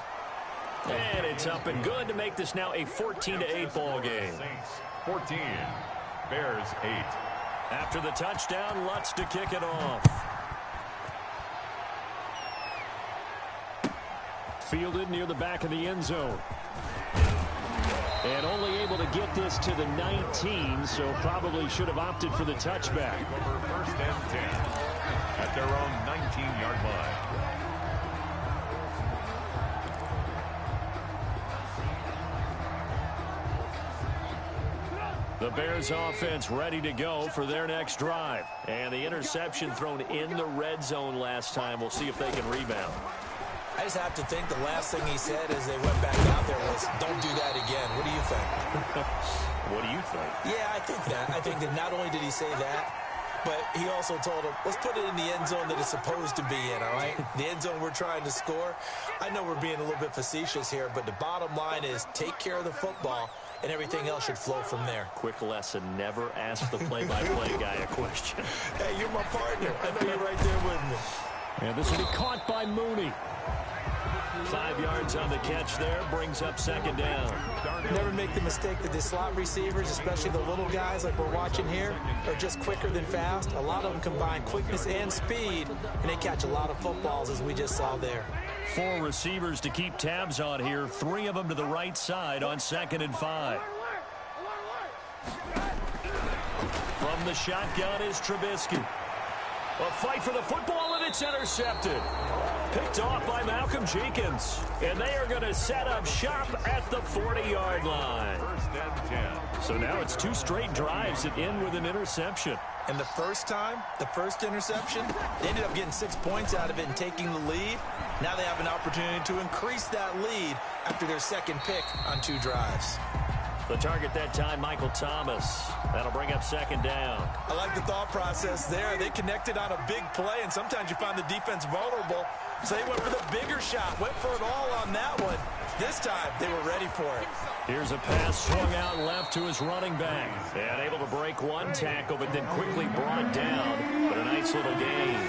And it's up and good to make this now a 14-8 ball game. Saints 14, Bears 8. After the touchdown, Lutz to kick it off. Fielded near the back of the end zone. And only able to get this to the 19, so probably should have opted for the touchback. Over first and 10 at their own 19-yard line. The Bears offense ready to go for their next drive. And the interception thrown in the red zone last time. We'll see if they can rebound. I just have to think the last thing he said as they went back out there was, don't do that again. What do you think? What do you think? Yeah, I think that. I think that not only did he say that, but he also told him, let's put it in the end zone that it's supposed to be in, all right? The end zone we're trying to score. I know we're being a little bit facetious here, but the bottom line is take care of the football, and everything else should flow from there. Quick lesson, never ask the play-by-play guy a question. Hey, you're my partner. I know you're right there with me. And this will be caught by Mooney. 5 yards on the catch there, brings up second down. Never make the mistake that the slot receivers, especially the little guys like we're watching here, are just quicker than fast. A lot of them combine quickness and speed, and they catch a lot of footballs, as we just saw there. 4 receivers to keep tabs on here, 3 of them to the right side on 2nd and 5. From the shotgun is Trubisky. A fight for the football, and it's intercepted. Picked off by Malcolm Jenkins. And they are going to set up shop at the 40-yard line. First and 10. So now it's 2 straight drives that end with an interception. And the first time, the first interception, they ended up getting 6 points out of it and taking the lead. Now they have an opportunity to increase that lead after their second pick on 2 drives. The target that time, Michael Thomas. That'll bring up second down. I like the thought process there. They connected on a big play, and sometimes you find the defense vulnerable. So they went for the bigger shot, went for it all on that one. This time, they were ready for it. Here's a pass swung out left to his running back. And able to break one tackle, but then quickly brought down. But a nice little gain.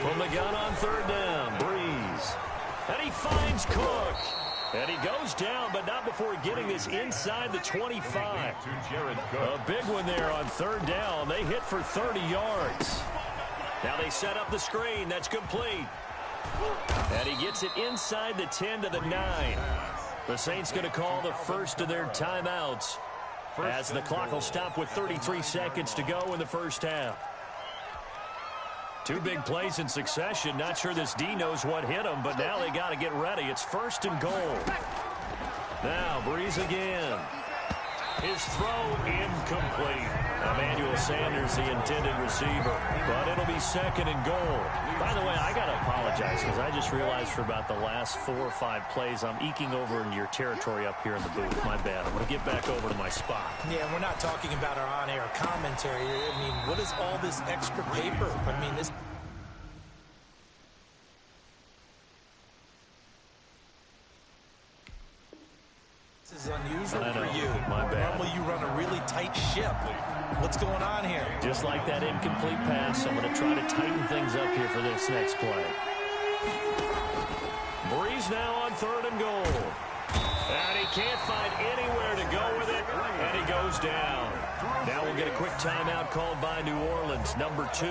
From the gun on third down, Breeze. And he finds Cook. And he goes down, but not before getting this inside the 25. A big one there on third down. They hit for 30 yards. Now they set up the screen. That's complete. And he gets it inside the 10 to the 9. The Saints going to call the first of their timeouts as the clock will stop with 33 seconds to go in the first half. 2 big plays in succession. Not sure this D knows what hit him, but now they got to get ready. It's first and goal. Now Breeze again. His throw incomplete. Emmanuel Sanders, the intended receiver. But it'll be second and goal. By the way, I got to apologize because I just realized for about the last 4 or 5 plays, I'm eking over into your territory up here in the booth. My bad. I'm going to get back over to my spot. Yeah, we're not talking about our on-air commentary. I mean, what is all this extra paper? I mean, this... This is unusual for you. My bad. Normally you run a really tight ship. What's going on here? Just like that incomplete pass, I'm going to try to tighten things up here for this next play. Breeze now on third and goal. And he can't find anywhere to go with it, and he goes down. Now we'll get a quick timeout called by New Orleans, number 2,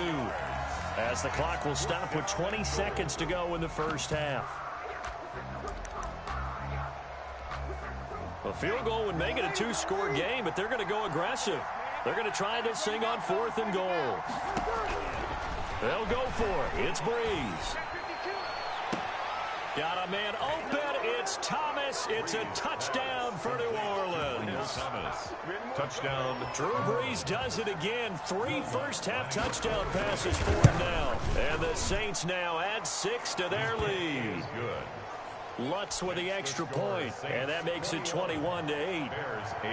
as the clock will stop with 20 seconds to go in the first half. A field goal would make it a 2-score game, but they're going to go aggressive. They're going to try this thing on 4th and goal. They'll go for it. It's Breeze. Got a man open. It's Thomas. It's a touchdown for New Orleans. Thomas. Touchdown. Drew Brees does it again. 3 first-half touchdown passes for him now. And the Saints now add 6 to their lead. Good. Lutz with the extra point, and that makes it 21-8. Bears 8.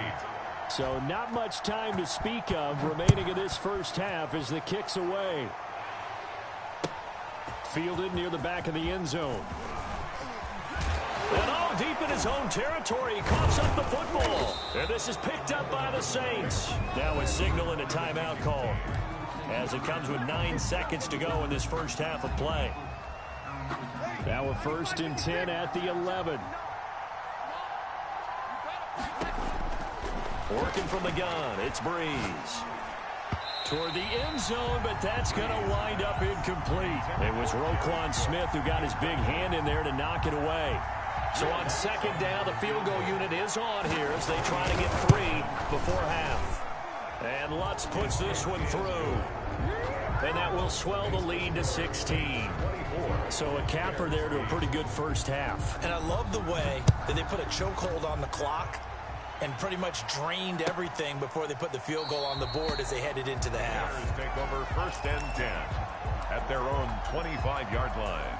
So not much time to speak of remaining in this first half as the kick's away. Fielded near the back of the end zone. And all deep in his own territory, he coughs up the football. And this is picked up by the Saints. Now a signal and a timeout call, as it comes with 9 seconds to go in this first half of play. Now a 1st and 10 at the 11. Working from the gun, it's Brees. Toward the end zone, but that's going to wind up incomplete. It was Roquan Smith who got his big hand in there to knock it away. So on 2nd down, the field goal unit is on here as they try to get 3 before half. And Lutz puts this one through. And that will swell the lead to 16. So a capper there to a pretty good first half. And I love the way that they put a chokehold on the clock and pretty much drained everything before they put the field goal on the board as they headed into the half. Bears take over 1st and 10 at their own 25-yard line.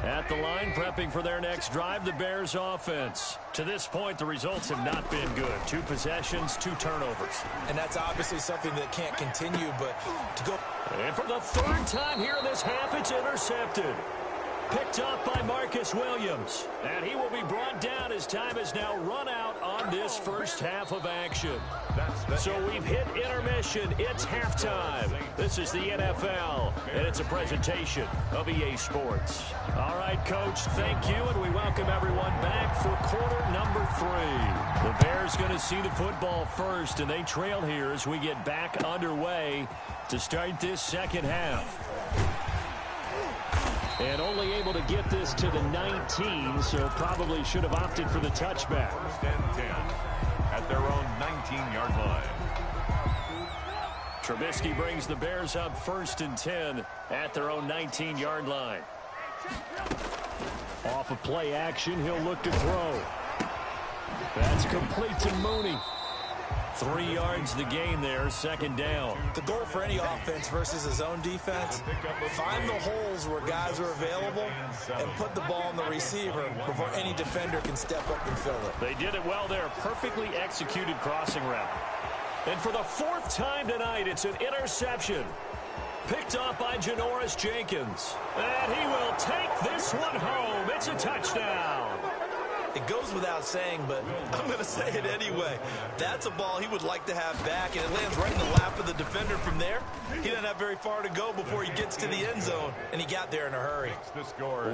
At the line, prepping for their next drive, the Bears offense. To this point, the results have not been good. 2 possessions, 2 turnovers. And that's obviously something that can't continue, but to go. And for the 3rd time here in this half, it's intercepted. Picked up by Marcus Williams. And he will be brought down as time has now run out on this first half of action. So we've hit intermission. It's halftime. This is the NFL, and it's a presentation of EA Sports. All right, Coach, thank you, and we welcome everyone back for quarter number 3. The Bears going to see the football first, and they trail here as we get back underway to start this second half. And only able to get this to the 19, so probably should have opted for the touchback. 1st and 10 at their own 19-yard line. Trubisky brings the Bears up 1st and 10 at their own 19-yard line. Off of play action, he'll look to throw. That's complete to Mooney. 3 yards the gain there, 2nd down. The goal for any offense versus a zone defense, find the holes where guys are available and put the ball on the receiver before any defender can step up and fill it. They did it well there. Perfectly executed crossing route. And for the 4th time tonight, it's an interception. Picked off by Janoris Jenkins. And he will take this one home. It's a touchdown. It goes without saying, but I'm going to say it anyway. That's a ball he would like to have back, and it lands right in the lap of the defender from there. He doesn't have very far to go before he gets to the end zone, and he got there in a hurry.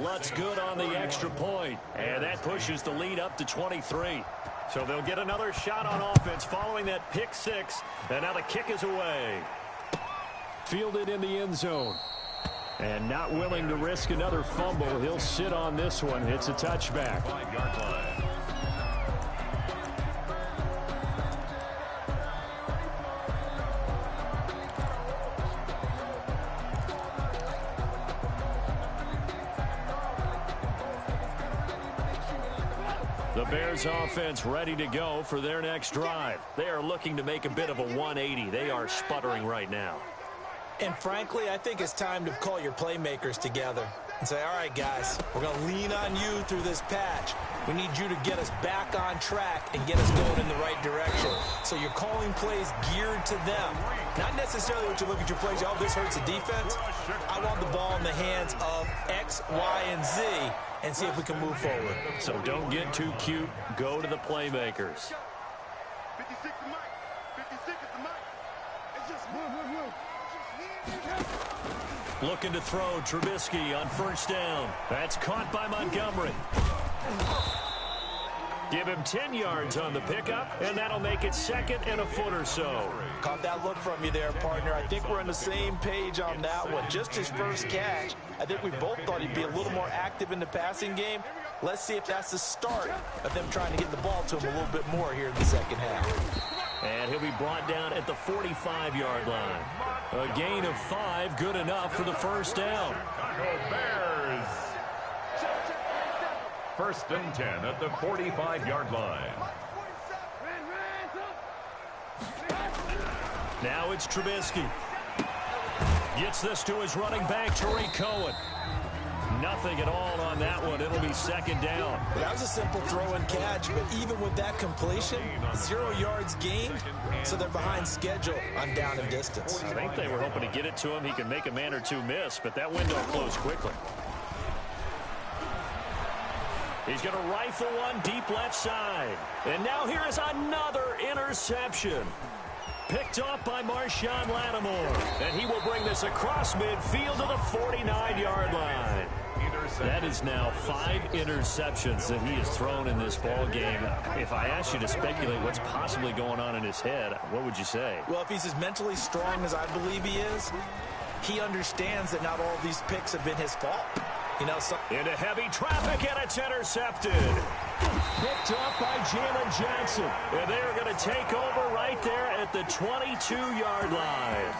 Lutz good on the extra point, and that pushes the lead up to 23. So they'll get another shot on offense following that pick 6, and now the kick is away. Fielded in the end zone. And not willing to risk another fumble. He'll sit on this one. It's a touchback. 5-yard line. The Bears offense ready to go for their next drive. They are looking to make a bit of a 180. They are sputtering right now. And frankly, I think it's time to call your playmakers together and say, all right, guys, we're going to lean on you through this patch. We need you to get us back on track and get us going in the right direction. So you're calling plays geared to them. Not necessarily what you look at your plays, oh, this hurts the defense. I want the ball in the hands of X, Y, and Z and see if we can move forward. So don't get too cute. Go to the playmakers. 56 to Mike. 56 to Mike. It's just Looking to throw Trubisky on 1st down. That's caught by Montgomery. Give him 10 yards on the pickup, and that'll make it 2nd and a foot or so. Caught that look from you there, partner. I think we're on the same page on that one. Just his first catch. I think we both thought he'd be a little more active in the passing game. Let's see if that's the start of them trying to get the ball to him a little bit more here in the second half. And he'll be brought down at the 45-yard line. A gain of 5, good enough for the 1st down. Chicago Bears. first and 10 at the 45-yard line. Now it's Trubisky. Gets this to his running back, Tariq Cohen. Nothing at all on that one. It'll be second down. That was a simple throw and catch, but even with that completion, 0 yards gained, so they're behind schedule on down and distance. I think they were hoping to get it to him. He can make a man or two miss, but that window closed quickly. He's going to rifle one deep left side. And now here is another interception. Picked off by Marshawn Lattimore. And he will bring this across midfield to the 49-yard line. That is now 5 interceptions that he has thrown in this ball game. If I asked you to speculate what's possibly going on in his head, what would you say? Well, if he's as mentally strong as I believe he is, he understands that not all of these picks have been his fault. You know, into heavy traffic, and it's intercepted. Picked up by Jalen Johnson. And they're going to take over right there at the 22-yard line.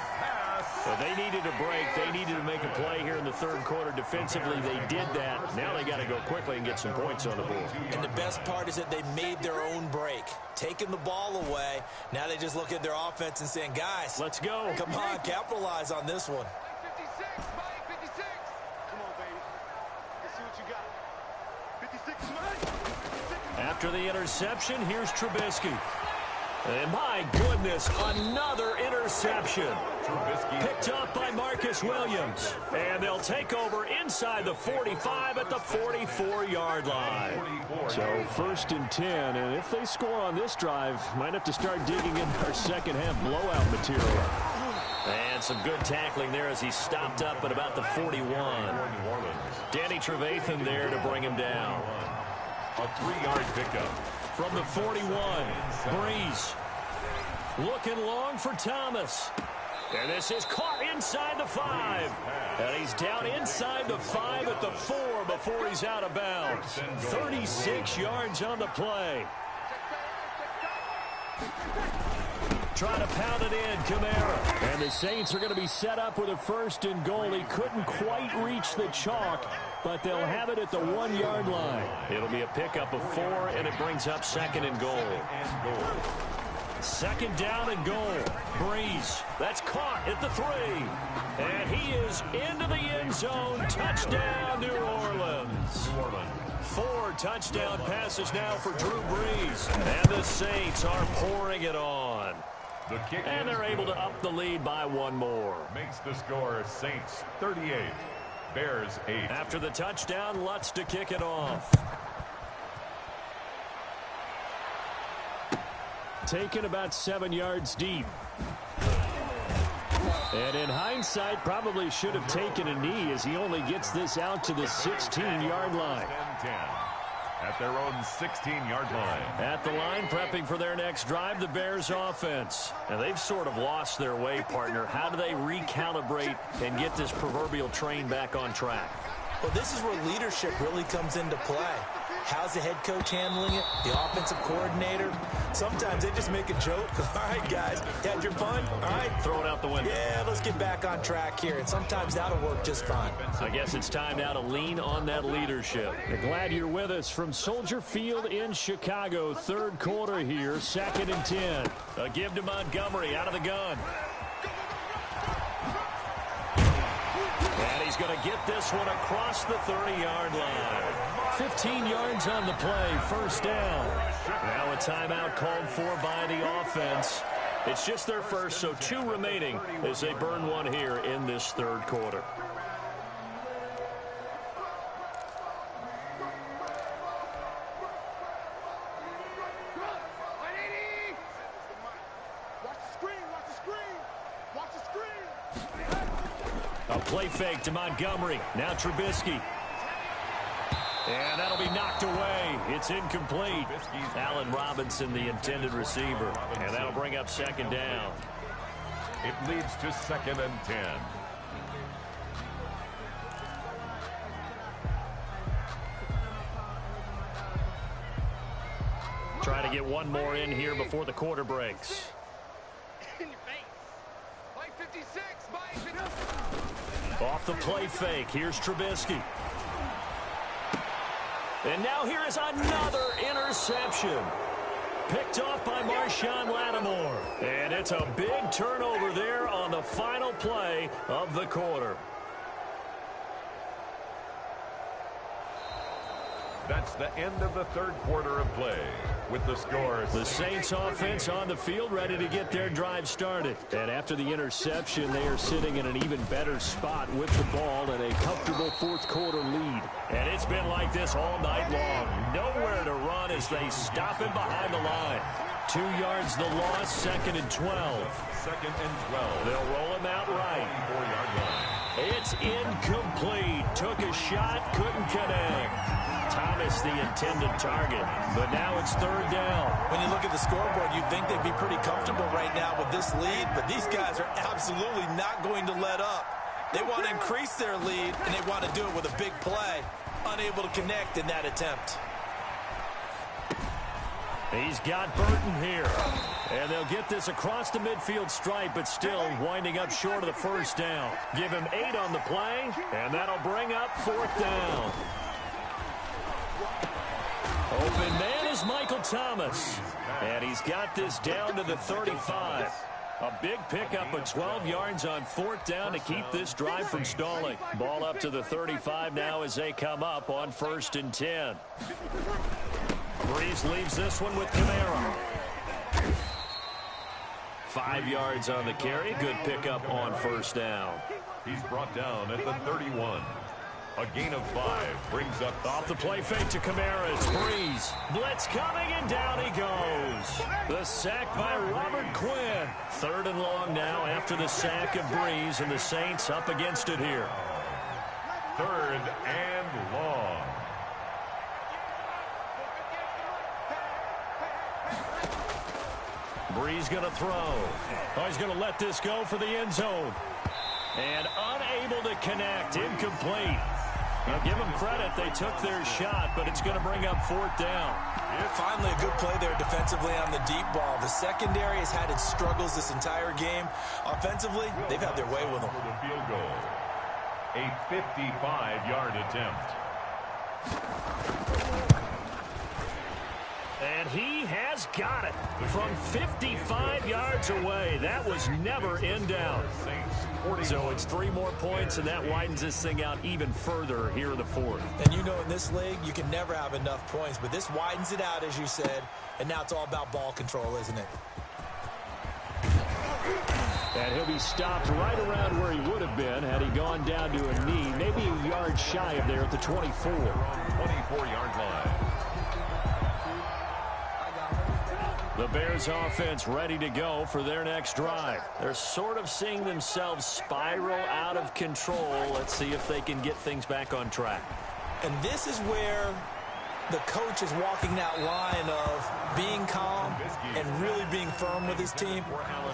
So they needed a break. They needed to make a play here in the third quarter. Defensively, they did that. Now they got to go quickly and get some points on the board. And the best part is that they made their own break. Taking the ball away. Now they just look at their offense and saying, guys, let's go. Come on, capitalize on this one. 56, Mike, 56. Come on, baby. Let's see what you got. 56, Mike. After the interception, here's Trubisky. And my goodness, another interception. Picked up by Marcus Williams. And they'll take over inside the 45 at the 44-yard line. So first and 10, and if they score on this drive, might have to start digging in our second half blowout material. And some good tackling there as he stopped up at about the 41. Danny Trevathan there to bring him down. A 3-yard pickup. From the 41, Breeze looking long for Thomas. And this is caught inside the 5. And he's down inside the 5 at the 4 before he's out of bounds. 36 yards on the play. Trying to pound it in, Kamara. And the Saints are going to be set up with a first and goal. He couldn't quite reach the chalk, but they'll have it at the 1-yard line. It'll be a pickup of 4, and it brings up second and goal. Second down and goal. Breeze. That's caught at the 3. And he is into the end zone. Touchdown, New Orleans. 4 touchdown passes now for Drew Brees. And the Saints are pouring it on. And they're able to up the lead by 1 more. Makes the score Saints 38, Bears 8. After the touchdown, Lutz to kick it off. Taken about 7 yards deep. And in hindsight, probably should have taken a knee as he only gets this out to the 16-yard line. 10 at their own 16-yard line. At the line, prepping for their next drive, the Bears offense. And they've sort of lost their way, partner. How do they recalibrate and get this proverbial train back on track? Well, this is where leadership really comes into play. How's the head coach handling it? The offensive coordinator? Sometimes they just make a joke. All right, guys, had your fun? All right. Throw it out the window. Yeah, let's get back on track here. And sometimes that'll work just fine. I guess it's time now to lean on that leadership. We're glad you're with us from Soldier Field in Chicago. Third quarter here, second and 10. A give to Montgomery out of the gun. And he's going to get this one across the 30-yard line. 15 yards on the play, first down. Now a timeout called for by the offense. It's just their first, so 2 remaining as they burn 1 here in this third quarter. A play fake to Montgomery. Now Trubisky. And that'll be knocked away. It's incomplete. Allen Robinson, the intended receiver. And that'll bring up second down. It leads to second and 10. Try to get 1 more in here before the quarter breaks. In your face. Mike 56, Mike 56. Off the play fake. Here's Trubisky. And now here is another interception. Picked off by Marshawn Lattimore. And it's a big turnover there on the final play of the quarter. That's the end of the third quarter of play. With the score, the Saints offense on the field ready to get their drive started. And after the interception, they are sitting in an even better spot with the ball and a comfortable fourth quarter lead. And it's been like this all night long. Nowhere to run as they stop him behind the line. 2 yards the loss, 2nd and 12. 2nd and 12. They'll roll him out right. 24-yard line. It's incomplete. Took a shot, couldn't connect. Thomas the intended target, but now it's 3rd down. When you look at the scoreboard, you'd think they'd be pretty comfortable right now with this lead, but these guys are absolutely not going to let up. They want to increase their lead, and they want to do it with a big play. Unable to connect in that attempt. He's got Burton here. And they'll get this across the midfield stripe, but still winding up short of the 1st down. Give him 8 on the play, and that'll bring up 4th down. Open man is Michael Thomas. And he's got this down to the 35. A big pickup of 12 yards on 4th down to keep this drive from stalling. Ball up to the 35 now as they come up on 1st and 10. Breeze leaves this one with Kamara. 5 yards on the carry. Good pickup on 1st down. He's brought down at the 31. A gain of 5 brings up off the play fake to Kamara. It's Breeze. Blitz coming, and down he goes. The sack by Robert Quinn. 3rd and long now after the sack of Breeze, and the Saints up against it here. 3rd and long. Breeze going to throw. Oh, he's going to let this go for the end zone. And unable to connect. Incomplete. Now, give them credit. They took their shot, but it's going to bring up 4th down. Finally, a good play there defensively on the deep ball. The secondary has had its struggles this entire game. Offensively, they've had their way with them. For the field goal. A 55-yard attempt. And he has got it from 55 yards away. That was never in doubt. So it's 3 more points, and that widens this thing out even further here in the 4th. And you know, in this league, you can never have enough points, but this widens it out, as you said, and now it's all about ball control, isn't it? And he'll be stopped right around where he would have been had he gone down to a knee, maybe a yard shy of there at the 24. 24-yard line. The Bears offense ready to go for their next drive. They're sort of seeing themselves spiral out of control. Let's see if they can get things back on track. And this is where the coach is walking that line of being calm and really being firm with his team.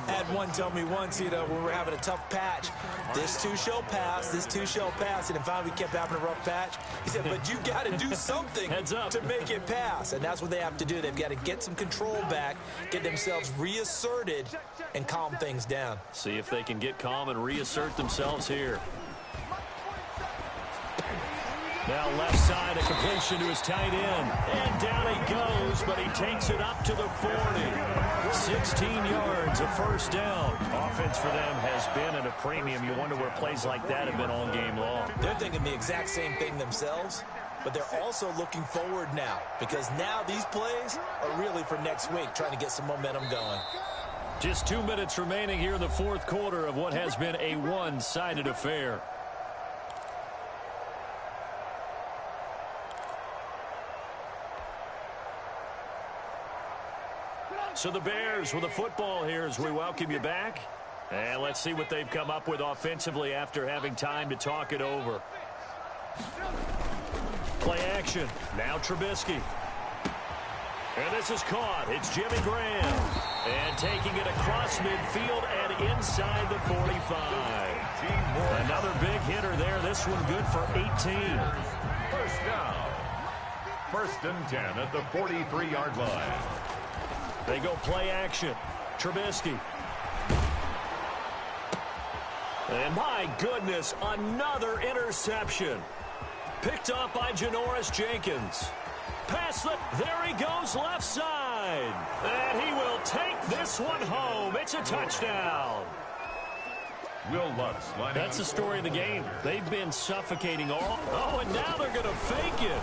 I had one tell me once, you know, when we were having a tough patch, this too shall pass, this too shall pass, and finally we kept having a rough patch. He said, but you got to do something to make it pass, and that's what they have to do. They've got to get some control back, get themselves reasserted, and calm things down. See if they can get calm and reassert themselves here. Now left side, a completion to his tight end. And down he goes, but he takes it up to the 40. 16 yards, a 1st down. Offense for them has been at a premium. You wonder where plays like that have been all game long. They're thinking the exact same thing themselves, but they're also looking forward now, because now these plays are really for next week, trying to get some momentum going. Just 2 minutes remaining here in the 4th quarter of what has been a one-sided affair. So the Bears with a football here as we welcome you back. And let's see what they've come up with offensively after having time to talk it over. Play action. Now Trubisky. And this is caught. It's Jimmy Graham. And taking it across midfield and inside the 45. Another big hitter there. This one good for 18. 1st down. 1st and 10 at the 43-yard line. They go play action. Trubisky. And my goodness, another interception. Picked off by Janoris Jenkins. Pass it. There he goes left side. And he will take this one home. It's a touchdown. Will Lutz lining That's the story of the game. They've been suffocating all. Oh, and now they're going to fake it.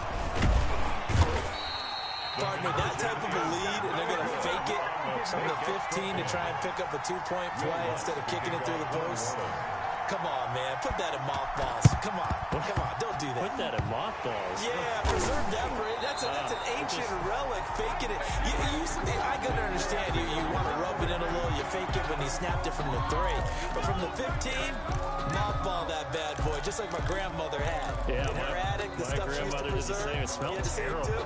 Partner, that type of a lead, and they're going to fake it from the 15 to try and pick up a two-point play instead of kicking it through the post. Come on, man. Put that in mothballs. Come on. Come on. Don't do that. Put that in mothballs. Yeah, preserve that for it. That's an ancient relic. Faking it. I can understand you want to rub it in a little. You fake it when he snapped it from the 3. But from the 15, mothball that bad boy, just like my grandmother had. Yeah, in her attic, the stuff she used to preserve. It smells terrible. Too.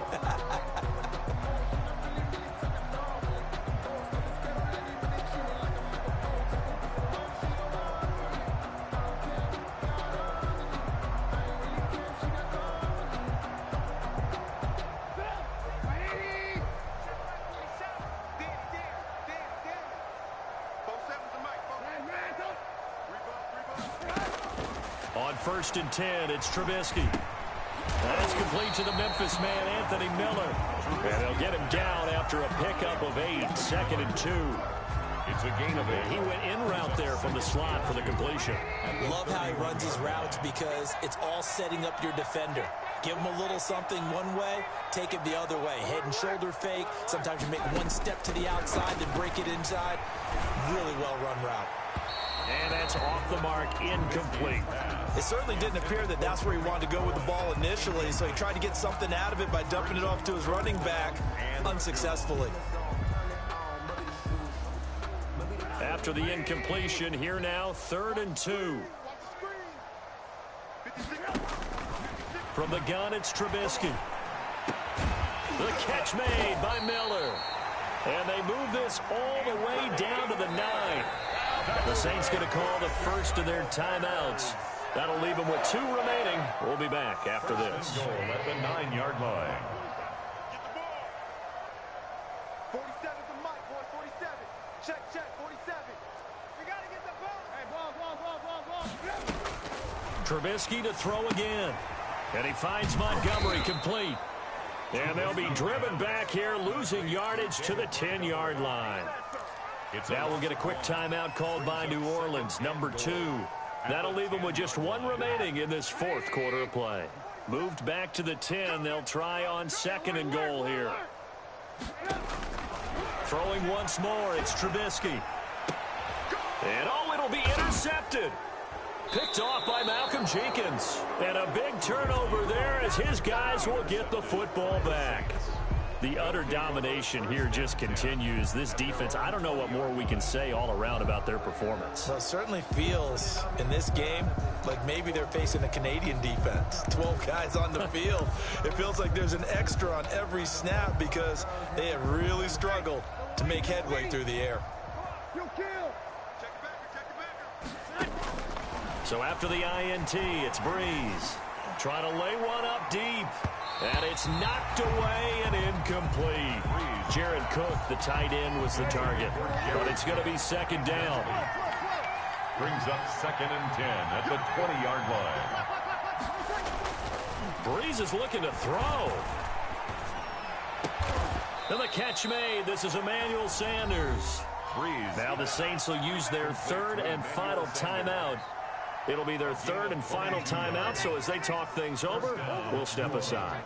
On 1st and 10, it's Trubisky. That's complete to the Memphis man, Anthony Miller. And they'll get him down after a pickup of 8, 2nd and 2. It's a gain of 8. He went in route there from the slot for the completion. Love how he runs his routes because it's all setting up your defender. Give him a little something one way, take it the other way. Head and shoulder fake. Sometimes you make one step to the outside, then break it inside. Really well-run route. And that's off the mark, incomplete. It certainly didn't appear that that's where he wanted to go with the ball initially, so he tried to get something out of it by dumping it off to his running back unsuccessfully. After the incompletion, here now, 3rd and 2. From the gun, it's Trubisky. The catch made by Miller. And they move this all the way down to the 9. The Saints going to call the first of their timeouts. That'll leave them with 2 remaining. We'll be back after this. Goal at the 9-yard line. Get the ball. 47's the mic, boy. 47. Check, 47. We got to get the ball. Hey, ball. Trubisky to throw again. And he finds Montgomery complete. And they'll be driven back here, losing yardage to the 10-yard line. Now we'll get a quick timeout called by New Orleans, number 2. That'll leave them with just 1 remaining in this 4th quarter of play. Moved back to the 10. They'll try on 2nd and goal here. Throwing once more, it's Trubisky. And oh, it'll be intercepted. Picked off by Malcolm Jenkins. And a big turnover there as his guys will get the football back. The utter domination here just continues. This defense, I don't know what more we can say all around about their performance. Well, it certainly feels in this game like maybe they're facing a Canadian defense. 12 guys on the field. It feels like there's an extra on every snap because they have really struggled to make headway through the air. So after the INT, it's Breeze. Trying to lay one up deep. And it's knocked away and incomplete. Jared Cook, the tight end, was the target. But it's going to be 2nd down. Brings up 2nd and 10 at the 20-yard line. Breeze is looking to throw. And the catch made. This is Emmanuel Sanders. Breeze. Now the Saints will use their 3rd and final timeout. It'll be their 3rd and final timeout, so as they talk things over, we'll step aside.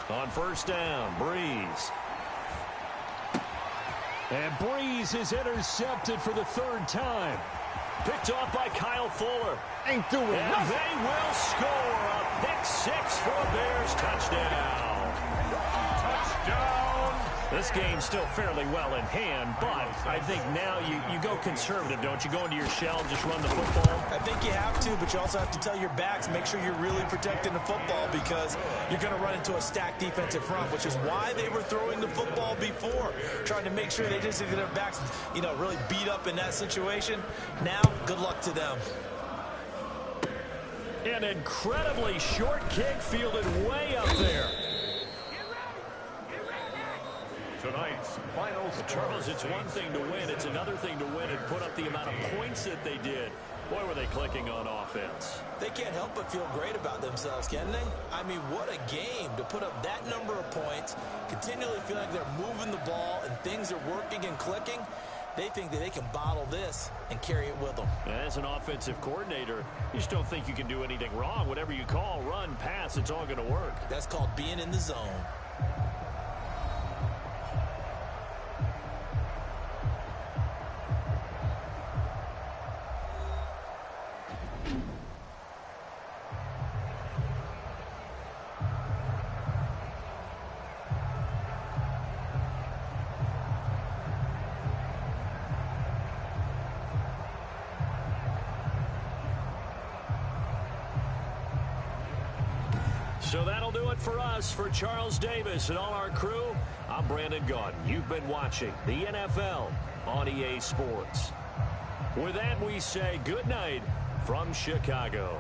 On 1st down, Breeze. And Breeze is intercepted for the 3rd time. Picked off by Kyle Fuller. Ain't doing and nothing. They will score a pick 6 for a Bears touchdown. Touchdown. This game's still fairly well in hand, but I think now you go conservative, don't you? Go into your shell, just run the football. I think you have to, but you also have to tell your backs, make sure you're really protecting the football because you're going to run into a stacked defensive front, which is why they were throwing the football before, trying to make sure they just get their backs, really beat up in that situation. Now, good luck to them. An incredibly short kick fielded way up there. Tonight's final score. Charles, it's one thing to win. It's another thing to win and put up the amount of points that they did. Boy, were they clicking on offense. They can't help but feel great about themselves, can they? I mean, what a game to put up that number of points, continually feeling like they're moving the ball and things are working and clicking. They think that they can bottle this and carry it with them. As an offensive coordinator, you just don't think you can do anything wrong. Whatever you call, run, pass, it's all going to work. That's called being in the zone. So that'll do it for us. For Charles Davis and all our crew, I'm Brandon Gaudin. You've been watching the NFL on EA Sports. With that, we say good night from Chicago.